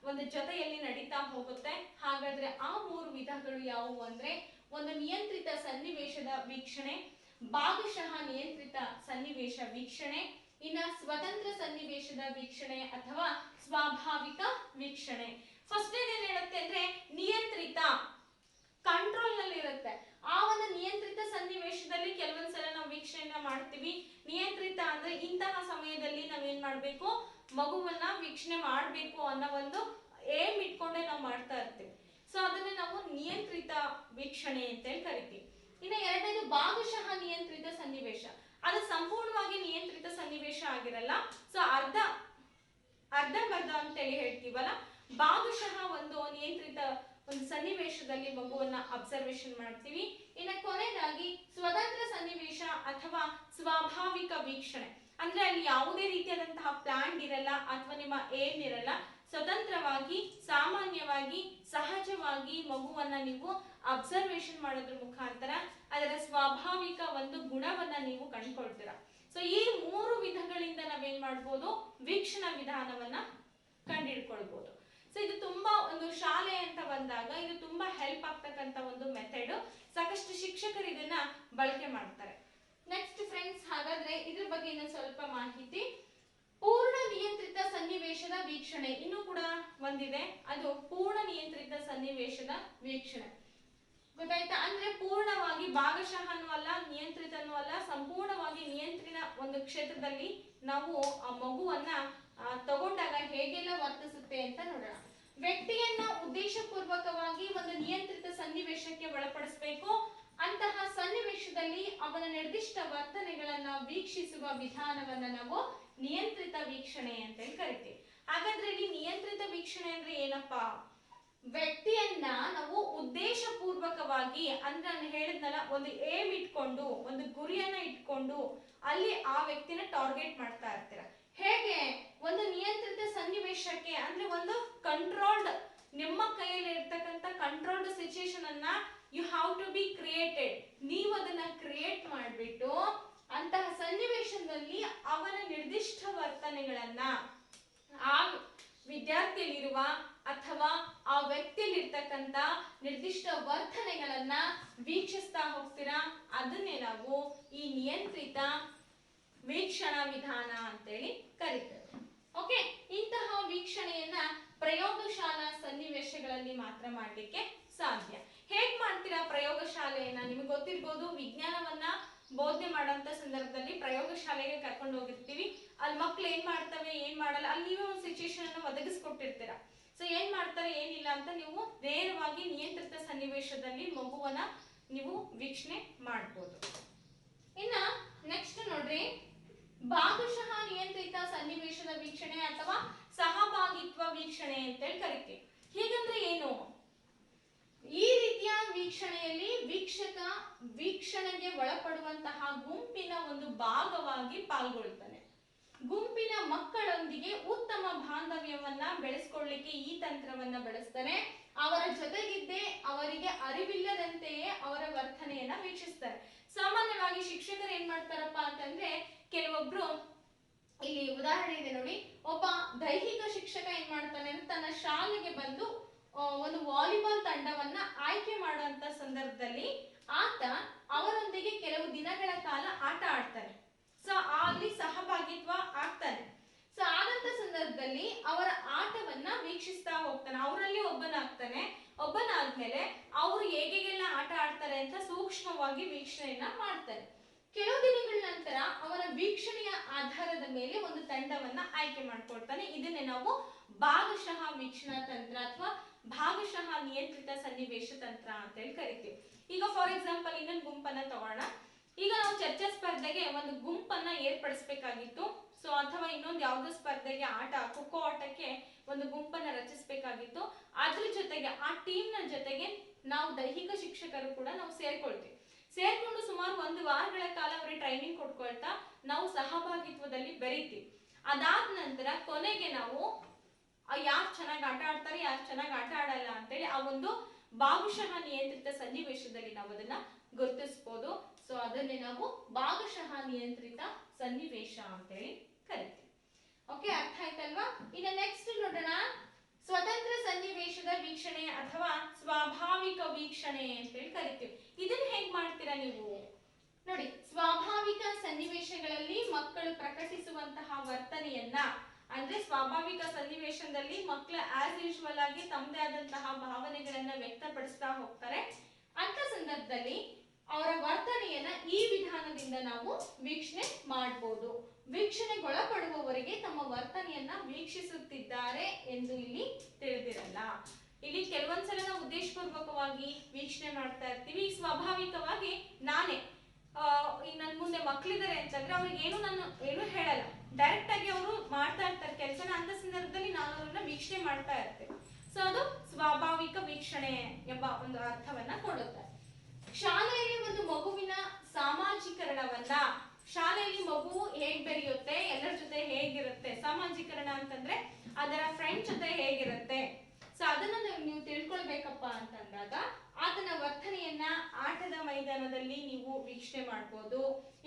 ಒಂದು ಜೊತೆಯಲ್ಲಿ ನಡೀತಾ ಹೋಗುತ್ತೆ. ಹಾಗಾದ್ರೆ ಆ 3 ವಿಧಗಳು ಯಾವುವು ಅಂದ್ರೆ, ಒಂದು ನಿಯಂತ್ರಿತ ಸನ್ನಿವೇಶದ ವೀಕ್ಷಣೆ, ಭಾಗಶಃ ನಿಯಂತ್ರಿತ ಸನ್ನಿವೇಶ ವೀಕ್ಷಣೆ, ಇನ್ನ ಸ್ವತಂತ್ರ ಸನ್ನಿವೇಶದ ವೀಕ್ಷಣೆ ಅಥವಾ ಸ್ವಾಭಾವಿಕ ವೀಕ್ಷಣೆ. ಫಸ್ಟ್ ಏನ್ ಹೇಳುತ್ತೆ ಅಂದ್ರೆ ನಿಯಂತ್ರಿತ, ಕಂಟ್ರೋಲ್ ನಲ್ಲಿ ಇರುತ್ತೆ. ಆ ಒಂದು ನಿಯಂತ್ರಿತ ಸನ್ನಿವೇಶದಲ್ಲಿ ಕೆಲವೊಂದ್ಸಲ ನಾವು ವೀಕ್ಷಣೆಯನ್ನ ಮಾಡ್ತೀವಿ. ನಿಯಂತ್ರಿತ ಅಂದ್ರೆ ಇಂತಹ ಸಮಯದಲ್ಲಿ ನಾವೇನ್ ಮಾಡ್ಬೇಕು, ಮಗುವನ್ನ ವೀಕ್ಷಣೆ ಮಾಡ್ಬೇಕು ಅನ್ನೋ ಒಂದು ಏಮ್ ಇಟ್ಕೊಂಡೆ ನಾವು ಮಾಡ್ತಾ ಇರ್ತೀವಿ. ಸೊ ಅದನ್ನ ನಾವು ನಿಯಂತ್ರಿತ ವೀಕ್ಷಣೆ ಅಂತ ಹೇಳಿ ಕರಿತೀವಿ. ಇನ್ನು ಎರಡನೇದು ಭಾಗಶಃ ನಿಯಂತ್ರಿತ ಸನ್ನಿವೇಶ. ಅದು ಸಂಪೂರ್ಣವಾಗಿ ನಿಯಂತ್ರಿತ ಸನ್ನಿವೇಶ ಆಗಿರಲ್ಲ. ಸೊ ಅರ್ಧಂಬರ್ಧ ಅಂತ ಹೇಳಿ ಹೇಳ್ತೀವಲ್ಲ, ಭಾಗಶಃ ಒಂದು ನಿಯಂತ್ರಿತ ಒಂದು ಸನ್ನಿವೇಶದಲ್ಲಿ ಮಗುವನ್ನ ಅಬ್ಸರ್ವೇಷನ್ ಮಾಡ್ತೀವಿ. ಇನ್ನು ಕೊನೆಯದಾಗಿ ಸ್ವತಂತ್ರ ಸನ್ನಿವೇಶ ಅಥವಾ ಸ್ವಾಭಾವಿಕ ವೀಕ್ಷಣೆ. ಅಂದ್ರೆ ಅಲ್ಲಿ ಯಾವುದೇ ರೀತಿಯಾದಂತಹ ಪ್ಲಾನ್ ಇರಲ್ಲ ಅಥವಾ ನಿಮ್ಮ ಏಮ್ ಇರಲ್ಲ. ಸ್ವತಂತ್ರವಾಗಿ, ಸಾಮಾನ್ಯವಾಗಿ, ಸಹಜವಾಗಿ ಮಗುವನ್ನ ನೀವು ಅಬ್ಸರ್ವೇಷನ್ ಮಾಡೋದ್ರ ಮುಖಾಂತರ ಅದರ ಸ್ವಾಭಾವಿಕ ಒಂದು ಗುಣವನ್ನ ನೀವು ಕಂಡುಕೊಳ್ತೀರಾ. ಸೊ ಈ 3 ವಿಧಗಳಿಂದ ನಾವೇನ್ ಮಾಡ್ಬೋದು, ವೀಕ್ಷಣಾ ವಿಧಾನವನ್ನ ಕಂಡುಹಿಡ್ಕೊಳ್ಬಹುದು. ಸೊ ಇದು ತುಂಬಾ ಒಂದು ಶಾಲೆ ಅಂತ ಬಂದಾಗ ಇದು ತುಂಬಾ ಹೆಲ್ಪ್ ಆಗ್ತಕ್ಕಂತ ಒಂದು ಮೆಥಡ್. ಸಾಕಷ್ಟು ಶಿಕ್ಷಕರು ಇದನ್ನ ಬಳಕೆ ಮಾಡ್ತಾರೆ. ನೆಕ್ಸ್ಟ್ ಫ್ರೆಂಡ್ಸ್, ಹಾಗಾದ್ರೆ ಇದ್ರ ಬಗ್ಗೆ ಇನ್ನೊಂದು ಸ್ವಲ್ಪ ಮಾಹಿತಿ. ಪೂರ್ಣ ನಿಯಂತ್ರಿತ ಸನ್ನಿವೇಶದ ವೀಕ್ಷಣೆ ಇನ್ನೂ ಕೂಡ ಒಂದಿದೆ, ಅದು ಪೂರ್ಣ ನಿಯಂತ್ರಿತ ಸನ್ನಿವೇಶದ ವೀಕ್ಷಣೆ. ಗೊತ್ತಾಯ್ತಾ? ಅಂದ್ರೆ ಪೂರ್ಣವಾಗಿ ಭಾಗಶಃನೂ ಅಲ್ಲ, ನಿಯಂತ್ರಿತನೂ ಅಲ್ಲ, ಸಂಪೂರ್ಣವಾಗಿ ನಿಯಂತ್ರಣ ಒಂದು ಕ್ಷೇತ್ರದಲ್ಲಿ ನಾವು ಆ ಮಗುವನ್ನ ತಗೊಂಡಾಗ ಹೇಗೆಲ್ಲ ವರ್ತಿಸುತ್ತೆ ಅಂತ ನೋಡೋಣ. ವ್ಯಕ್ತಿಯನ್ನ ಉದ್ದೇಶಪೂರ್ವಕವಾಗಿ ಒಂದು ನಿಯಂತ್ರಿತ ಸನ್ನಿವೇಶಕ್ಕೆ ಒಳಪಡಿಸಬೇಕು. ಅಂತಹ ಸನ್ನಿವೇಶದಲ್ಲಿ ಅವನ ನಿರ್ದಿಷ್ಟ ವರ್ತನೆಗಳನ್ನ ವೀಕ್ಷಿಸುವ ವಿಧಾನವನ್ನ ನಾವು ನಿಯಂತ್ರಿತ ವೀಕ್ಷಣೆ ಅಂತ ಹೇಳಿ ಕರಿತೀವಿ. ಹಾಗಾದ್ರೆ ಇಲ್ಲಿ ನಿಯಂತ್ರಿತ ವೀಕ್ಷಣೆ ಅಂದ್ರೆ ಏನಪ್ಪಾ? ವ್ಯಕ್ತಿಯನ್ನ ನಾವು ಉದ್ದೇಶಪೂರ್ವಕವಾಗಿ ಪೂರ್ವಕವಾಗಿ ಅಂದ್ರೆ ನಾನು ಹೇಳಿದ್ನಲ್ಲ, ಒಂದು ಏಮ್ ಇಟ್ಕೊಂಡು, ಒಂದು ಗುರಿಯನ್ನ ಇಟ್ಕೊಂಡು ಅಲ್ಲಿ ಆ ವ್ಯಕ್ತಿನ ಟಾರ್ಗೆಟ್ ಮಾಡ್ತಾ ಇರ್ತೀರ. ಹೇಗೆ ಒಂದು ನಿಯಂತ್ರಿತ ಸನ್ನಿವೇಶಕ್ಕೆ ಅಂದ್ರೆ ಒಂದು ಕಂಟ್ರೋಲ್ಡ್, ನಿಮ್ಮ ಕೈಯಲ್ಲಿ ಇರ್ತಕ್ಕಂಥ ಕಂಟ್ರೋಲ್ಡ್ ಸಿಚುಯೇಷನ್ ಅನ್ನ you have to be created. ನೀವು ಅದನ್ನ ಕ್ರಿಯೇಟ್ ಮಾಡಿಬಿಟ್ಟು ಅಂತಹ ಸನ್ನಿವೇಶದಲ್ಲಿ ಅವನ ನಿರ್ದಿಷ್ಟ ವರ್ತನೆಗಳನ್ನ, ಆ ವಿದ್ಯಾರ್ಥಿಯಲ್ಲಿರುವ ಅಥವಾ ಆ ವ್ಯಕ್ತಿಯಲ್ಲಿರ್ತಕ್ಕಂಥ ನಿರ್ದಿಷ್ಟ ವರ್ತನೆಗಳನ್ನ ವೀಕ್ಷಿಸ್ತಾ ಹೋಗ್ತೀರಾ. ಅದನ್ನೇ ನಾವು ಈ ನಿಯಂತ್ರಿತ ವೀಕ್ಷಣಾ ವಿಧಾನ ಅಂತೇಳಿ ಕರೀತೇವೆ. ಓಕೆ, ಇಂತಹ ವೀಕ್ಷಣೆಯನ್ನ ಪ್ರಯೋಗಶಾಲಾ ಸನ್ನಿವೇಶಗಳಲ್ಲಿ ಮಾತ್ರ ಮಾಡ್ಲಿಕ್ಕೆ ಸಾಧ್ಯ. ಹೇಗ್ ಮಾಡ್ತೀರಾ ಪ್ರಯೋಗಶಾಲೆಯನ್ನ? ನಿಮ್ಗೆ ಗೊತ್ತಿರ್ಬೋದು, ವಿಜ್ಞಾನವನ್ನ ಬೋಧನೆ ಮಾಡೋಂಥ ಸಂದರ್ಭದಲ್ಲಿ ಪ್ರಯೋಗಶಾಲೆಗೆ ಕರ್ಕೊಂಡು ಹೋಗಿರ್ತೀವಿ. ಅಲ್ಲಿ ಮಕ್ಳು ಏನ್ ಮಾಡ್ತವೆ, ಏನ್ ಮಾಡಲ್ಲ, ಅಲ್ಲಿ ನೀವೇ ಒಂದು ಸಿಚುಯೇಷನ್ ಅನ್ನು ಒದಗಿಸ್ಕೊಟ್ಟಿರ್ತೀರ. ಸೊ ಏನ್ ಮಾಡ್ತಾರೆ ಏನಿಲ್ಲ ಅಂತ ನೀವು ನೇರವಾಗಿ ನಿಯಂತ್ರಿತ ಸನ್ನಿವೇಶದಲ್ಲಿ ಮಗುವನ್ನ ನೀವು ವೀಕ್ಷಣೆ ಮಾಡ್ಬೋದು. ಇನ್ನ ನೆಕ್ಸ್ಟ್ ನೋಡ್ರಿ, ಭಾಗಶಃ ನಿಯಂತ್ರಿತ ಸನ್ನಿವೇಶದ ವೀಕ್ಷಣೆ ಅಥವಾ ಸಹಭಾಗಿತ್ವ ವೀಕ್ಷಣೆ ಅಂತೇಳಿ ಕರಿತೀವಿ. ಹೀಗಂದ್ರೆ ಏನು? ಈ ರೀತಿಯ ವೀಕ್ಷಣೆಯಲ್ಲಿ ವೀಕ್ಷಕ ವೀಕ್ಷಣೆಗೆ ಒಳಪಡುವಂತಹ ಗುಂಪಿನ ಒಂದು ಭಾಗವಾಗಿ ಪಾಲ್ಗೊಳ್ತಾನೆ. ಗುಂಪಿನ ಮಕ್ಕಳೊಂದಿಗೆ ಉತ್ತಮ ಬಾಂಧವ್ಯವನ್ನ ಬೆಳೆಸ್ಕೊಳ್ಳಿಕ್ಕೆ ಈ ತಂತ್ರವನ್ನ ಬಳಸ್ತಾನೆ. ಅವರ ಜೊತೆಗಿದ್ದೇ ಅವರಿಗೆ ಅರಿವಿಲ್ಲದಂತೆಯೇ ಅವರ ವರ್ತನೆಯನ್ನ ವೀಕ್ಷಿಸ್ತಾರೆ. ಸಾಮಾನ್ಯವಾಗಿ ಶಿಕ್ಷಕರು ಏನ್ ಮಾಡ್ತಾರಪ್ಪ ಅಂತಂದ್ರೆ, ಕೆಲವೊಬ್ರು ಇಲ್ಲಿ ಉದಾಹರಣೆ ಇದೆ ನೋಡಿ, ಒಬ್ಬ ದೈಹಿಕ ಶಿಕ್ಷಕ ಏನ್ ಮಾಡ್ತಾನೆ ಅಂದ್ರೆ ತನ್ನ ಶಾಲೆಗೆ ಬಂದು ಒಂದು ವಾಲಿಬಾಲ್ ತಂಡವನ್ನ ಆಯ್ಕೆ ಮಾಡುವಂತ ಸಂದರ್ಭದಲ್ಲಿ ಆತ ಅವರೊಂದಿಗೆ ಕೆಲವು ದಿನಗಳ ಕಾಲ ಆಟ ಆಡ್ತಾನೆ. ಸೊ ಅಲ್ಲಿ ಸಹಭಾಗಿತ್ವ ಆಗ್ತಾನೆ. ಸೊ ಆದಂತ ಸಂದರ್ಭದಲ್ಲಿ ಅವರ ಆಟವನ್ನ ವೀಕ್ಷಿಸ್ತಾ ಹೋಗ್ತಾನೆ. ಅವರಲ್ಲಿ ಒಬ್ಬನಾಗ್ತಾನೆ. ಒಬ್ಬನಾದ್ಮೇಲೆ ಅವರು ಹೇಗೆಲ್ಲ ಆಟ ಆಡ್ತಾರೆ ಅಂತ ಸೂಕ್ಷ್ಮವಾಗಿ ವೀಕ್ಷಣೆಯನ್ನ ಮಾಡ್ತಾರೆ. ಕೆಲವು ದಿನಗಳ ನಂತರ ಅವರ ವೀಕ್ಷಣೆಯ ಆಧಾರದ ಮೇಲೆ ಒಂದು ತಂಡವನ್ನ ಆಯ್ಕೆ ಮಾಡ್ಕೊಳ್ತಾನೆ. ಇದನ್ನೇ ನಾವು ಭಾಗಶಃ ವೀಕ್ಷಣಾ ತಂತ್ರ ಅಥವಾ ಭಾಗಶಃ ನಿಯಂತ್ರಿತ ಸನ್ನಿವೇಶ ತಂತ್ರ ಅಂತ ಹೇಳಿ ಕರಿತೀವಿ. ಈಗ ಫಾರ್ ಎಕ್ಸಾಂಪಲ್ ಇನ್ನೊಂದು ಗುಂಪನ್ನ ತಗೋಣ. ಈಗ ನಾವು ಚರ್ಚಾ ಸ್ಪರ್ಧೆಗೆ ಒಂದು ಗುಂಪನ್ನ ಏರ್ಪಡಿಸಬೇಕಾಗಿತ್ತು. ಸೊ ಅಥವಾ ಇನ್ನೊಂದು ಯಾವುದೋ ಸ್ಪರ್ಧೆಗೆ ಖೋಖೋ ಆಟಕ್ಕೆ ಒಂದು ಗುಂಪನ್ನ ರಚಿಸಬೇಕಾಗಿತ್ತು. ಅದ್ರ ಜೊತೆಗೆ ಆ ಟೀಮ್ ನ ಜೊತೆಗೆ ನಾವು ದೈಹಿಕ ಶಿಕ್ಷಕರು ಕೂಡ ನಾವು ಸೇರ್ಕೊಳ್ತೀವಿ. ಸೇರ್ಕೊಂಡು ಸುಮಾರು 1 ವಾರಗಳ ಕಾಲ ಅವರಿಗೆ ಟ್ರೈನಿಂಗ್ ಕೊಟ್ಕೊಳ್ತಾ ನಾವು ಸಹಭಾಗಿತ್ವದಲ್ಲಿ ಬೆರೀತೀವಿ. ಅದಾದ ನಂತರ ಕೊನೆಗೆ ನಾವು ಯಾರು ಚೆನ್ನಾಗಿ ಆಟ ಆಡ್ತಾರೆ, ಯಾರು ಚೆನ್ನಾಗಿ ಆಟ ಆಡಲ್ಲ ಅಂತೇಳಿ ಆ ಒಂದು ಭಾಗಶಃ ನಿಯಂತ್ರಿತ ಸನ್ನಿವೇಶದಲ್ಲಿ ನಾವು ಅದನ್ನ ಗುರುತಿಸಬಹುದು. ಸೊ ಅದನ್ನೇ ನಾವು ಭಾಗಶಃ ನಿಯಂತ್ರಿತ ಸನ್ನಿವೇಶ ಅಂತೇಳಿ ಕರಿತೀವಿ. ಓಕೆ, ಅರ್ಥ ಆಯ್ತಲ್ವಾ? ಇನ್ನು ನೆಕ್ಸ್ಟ್ ನೋಡೋಣ, ಸ್ವತಂತ್ರ ಸನ್ನಿವೇಶದ ವೀಕ್ಷಣೆ ಅಥವಾ ಸ್ವಾಭಾವಿಕ ವೀಕ್ಷಣೆ ಅಂತೇಳಿ ಕರಿತೀವಿ. ಇದನ್ನ ಹೇಗ್ ಮಾಡ್ತೀರಾ ನೀವು ನೋಡಿ. ಸ್ವಾಭಾವಿಕ ಸನ್ನಿವೇಶಗಳಲ್ಲಿ ಮಕ್ಕಳು ಪ್ರಕಟಿಸುವಂತಹ ವರ್ತನೆಯನ್ನ, ಅಂದ್ರೆ ಸ್ವಾಭಾವಿಕ ಸನ್ನಿವೇಶದಲ್ಲಿ ಮಕ್ಕಳು ಆಸ್ ಯೂಶುವಲ್ ಆಗಿ ತಮ್ಮದೇ ಆದಂತಹ ಭಾವನೆಗಳನ್ನ ವ್ಯಕ್ತಪಡಿಸ್ತಾ ಹೋಗ್ತಾರೆ. ಅಂತ ಸಂದರ್ಭದಲ್ಲಿ ಅವರ ವರ್ತನೆಯನ್ನ ಈ ವಿಧಾನದಿಂದ ನಾವು ವೀಕ್ಷಣೆ ಮಾಡಬಹುದು. ವೀಕ್ಷಣೆಗೊಳಪಡುವವರಿಗೆ ತಮ್ಮ ವರ್ತನೆಯನ್ನ ವೀಕ್ಷಿಸುತ್ತಿದ್ದಾರೆ ಎಂದು ಇಲ್ಲಿ ತಿಳಿದಿರಲ್ಲ. ಇಲ್ಲಿ ಕೆಲವೊಂದ್ಸಲ ನಾವು ಉದ್ದೇಶಪೂರ್ವಕವಾಗಿ ವೀಕ್ಷಣೆ ಮಾಡ್ತಾ ಇರ್ತೀವಿ. ಸ್ವಾಭಾವಿಕವಾಗಿ ನಾನೇ ನನ್ ಮುಂದೆ ಮಕ್ಳಿದ್ದಾರೆ ಅಂತಂದ್ರೆ ಅವ್ರಿಗೆ ಏನು ಹೇಳಲ್ಲ, ಡೈರೆಕ್ಟ್ ಆಗಿ ಅವರು ಮಾಡ್ತಾ ಇರ್ತಾರೆ ಕೆಲಸನ. ಅಂತ ಸಂದರ್ಭದಲ್ಲಿ ನಾನು ಅವ್ರನ್ನ ವೀಕ್ಷಣೆ ಮಾಡ್ತಾ ಇರ್ತೇನೆ. ಸೊ ಅದು ಸ್ವಾಭಾವಿಕ ವೀಕ್ಷಣೆ ಎಂಬ ಒಂದು ಅರ್ಥವನ್ನ ಕೊಡುತ್ತೆ. ಶಾಲೆಯಲ್ಲಿ ಒಂದು ಮಗುವಿನ ಸಾಮಾಜೀಕರಣವನ್ನ, ಶಾಲೆಯಲ್ಲಿ ಮಗು ಹೇಗ್ ಬೆರೆಯುತ್ತೆ, ಎಲ್ಲರ ಜೊತೆ ಹೇಗಿರುತ್ತೆ, ಸಾಮಾಜೀಕರಣ ಅಂತಂದ್ರೆ ಅದರ ಫ್ರೆಂಡ್ ಜೊತೆ ಹೇಗಿರುತ್ತೆ, ಸೊ ಅದನ್ನ ನೀವು ತಿಳ್ಕೊಳ್ಬೇಕಪ್ಪ ಅಂತಂದಾಗ ಆತನ ವರ್ತನೆಯನ್ನ ಆಟದ ಮೈದಾನದಲ್ಲಿ ನೀವು ವೀಕ್ಷಣೆ ಮಾಡಬಹುದು.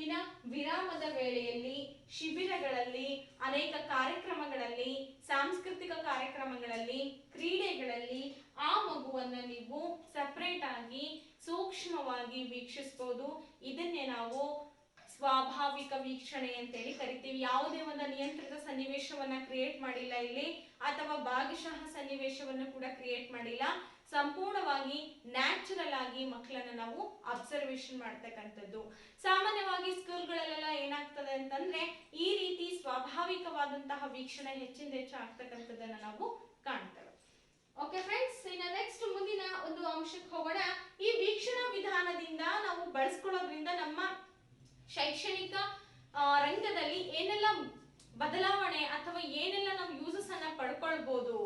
ಇನ್ನ ವಿರಾಮದ ವೇಳೆಯಲ್ಲಿ, ಶಿಬಿರಗಳಲ್ಲಿ, ಅನೇಕ ಕಾರ್ಯಕ್ರಮಗಳಲ್ಲಿ, ಸಾಂಸ್ಕೃತಿಕ ಕಾರ್ಯಕ್ರಮಗಳಲ್ಲಿ, ಕ್ರೀಡೆಗಳಲ್ಲಿ ಆ ಮಗುವನ್ನ ನೀವು ಸಪರೇಟ್ ಆಗಿ ಸೂಕ್ಷ್ಮವಾಗಿ ವೀಕ್ಷಿಸಬಹುದು. ಇದನ್ನೇ ನಾವು ಸ್ವಾಭಾವಿಕ ವೀಕ್ಷಣೆ ಅಂತೇಳಿ ಕರಿತೀವಿ. ಯಾವುದೇ ಒಂದು ನಿಯಂತ್ರಿತ ಸನ್ನಿವೇಶವನ್ನ ಕ್ರಿಯೇಟ್ ಮಾಡಿಲ್ಲ ಇಲ್ಲಿ, ಅಥವಾ ಭಾಗಶಃ ಸನ್ನಿವೇಶವನ್ನು ಕೂಡ ಕ್ರಿಯೇಟ್ ಮಾಡಿಲ್ಲ. ಸಂಪೂರ್ಣವಾಗಿ ನ್ಯಾಚುರಲ್ ಆಗಿ ಮಕ್ಕಳನ್ನ ನಾವು ಅಬ್ಸರ್ವೇಷನ್ ಮಾಡ್ತಕ್ಕಂಥದ್ದು. ಸಾಮಾನ್ಯವಾಗಿ ಸ್ಕೂಲ್ಗಳಲ್ಲೆಲ್ಲ ಏನಾಗ್ತದೆ ಅಂತಂದ್ರೆ ಈ ರೀತಿ ಸ್ವಾಭಾವಿಕವಾದಂತಹ ವೀಕ್ಷಣೆ ಹೆಚ್ಚಿನ ಹೆಚ್ಚು ಆಗ್ತಕ್ಕಂಥದ್ದನ್ನ ನಾವು ಕಾಣ್ತೇವೆ. ಓಕೆ ಫ್ರೆಂಡ್ಸ್, ಇನ್ನ ನೆಕ್ಸ್ಟ್ ಮುಂದಿನ ಒಂದು ಅಂಶಕ್ಕೆ ಹೋಗೋಣ. ಈ ವೀಕ್ಷಣಾ ವಿಧಾನದಿಂದ ನಾವು ಬಳಸ್ಕೊಳ್ಳೋದ್ರಿಂದ ನಮ್ಮ ಶೈಕ್ಷಣಿಕ ರಂಗದಲ್ಲಿ ಏನೆಲ್ಲ ಬದಲಾವಣೆ ಅಥವಾ ಏನೆಲ್ಲ ನಾವು ಯೂಸಸ್ ಅನ್ನ ಪಡ್ಕೊಳ್ಬಹುದು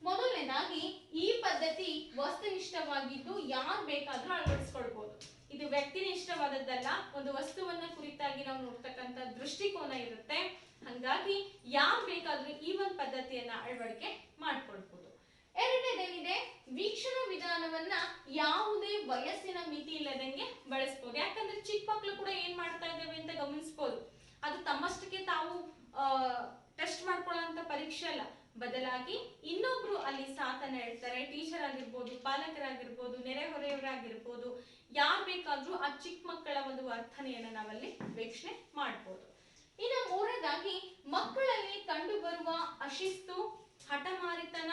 ಮೊದಲನೇದಾಗಿ ಈ ಪದ್ಧತಿ ವಸ್ತುನಿಷ್ಠವಾಗಿದ್ದು ಯಾರು ಬೇಕಾದ್ರೂ ಅಳವಡಿಸ್ಕೊಳ್ಬಹುದು. ಇದು ವ್ಯಕ್ತಿನಿಷ್ಠವಾದದ್ದಲ್ಲ, ಒಂದು ವಸ್ತುವನ್ನ ಕುರಿತಾಗಿ ನಾವು ನೋಡ್ತಕ್ಕಂಥ ದೃಷ್ಟಿಕೋನ ಇರುತ್ತೆ. ಹಾಗಾಗಿ ಯಾರು ಬೇಕಾದ್ರೂ ಈ ಒಂದು ಪದ್ಧತಿಯನ್ನ ಅಳವಡಿಕೆ ಮಾಡ್ಕೊಳ್ಬಹುದು. ಎರಡನೇದೇನಿದೆ, ವೀಕ್ಷಣಾ ವಿಧಾನವನ್ನ ಯಾವುದೇ ವಯಸ್ಸಿನ ಮಿತಿ ಇಲ್ಲದಂಗೆ ಬಳಸಬಹುದು. ಯಾಕಂದ್ರೆ ಚಿಕ್ಕ ಮಕ್ಕಳು ಕೂಡ ಏನ್ ಮಾಡ್ತಾ ಇದ್ದೇವೆ ಅಂತ ಗಮನಿಸಬಹುದು. ಅದು ತಮ್ಮಷ್ಟಕ್ಕೆ ತಾವು ಟೆಸ್ಟ್ ಮಾಡ್ಕೊಳ್ಳೋಂತ ಪರೀಕ್ಷೆ ಅಲ್ಲ, ಬದಲಾಗಿ ಇನ್ನೊಬ್ರು ಅಲ್ಲಿ ಸಾಥನ್ನ ಹೇಳ್ತಾರೆ. ಟೀಚರ್ ಆಗಿರ್ಬೋದು, ಪಾಲಕರಾಗಿರ್ಬೋದು, ನೆರೆಹೊರೆಯವರಾಗಿರ್ಬೋದು, ಯಾರು ಬೇಕಾದ್ರೂ ಆ ಚಿಕ್ಕ ಮಕ್ಕಳ ಒಂದು ವರ್ತನೆಯನ್ನ ನಾವಲ್ಲಿ ವೀಕ್ಷಣೆ ಮಾಡ್ಬೋದು. ಇನ್ನು ಮೂರನೇದಾಗಿ, ಮಕ್ಕಳಲ್ಲಿ ಕಂಡು ಬರುವ ಅಶಿಸ್ತು, ಹಠಮಾರಿತನ,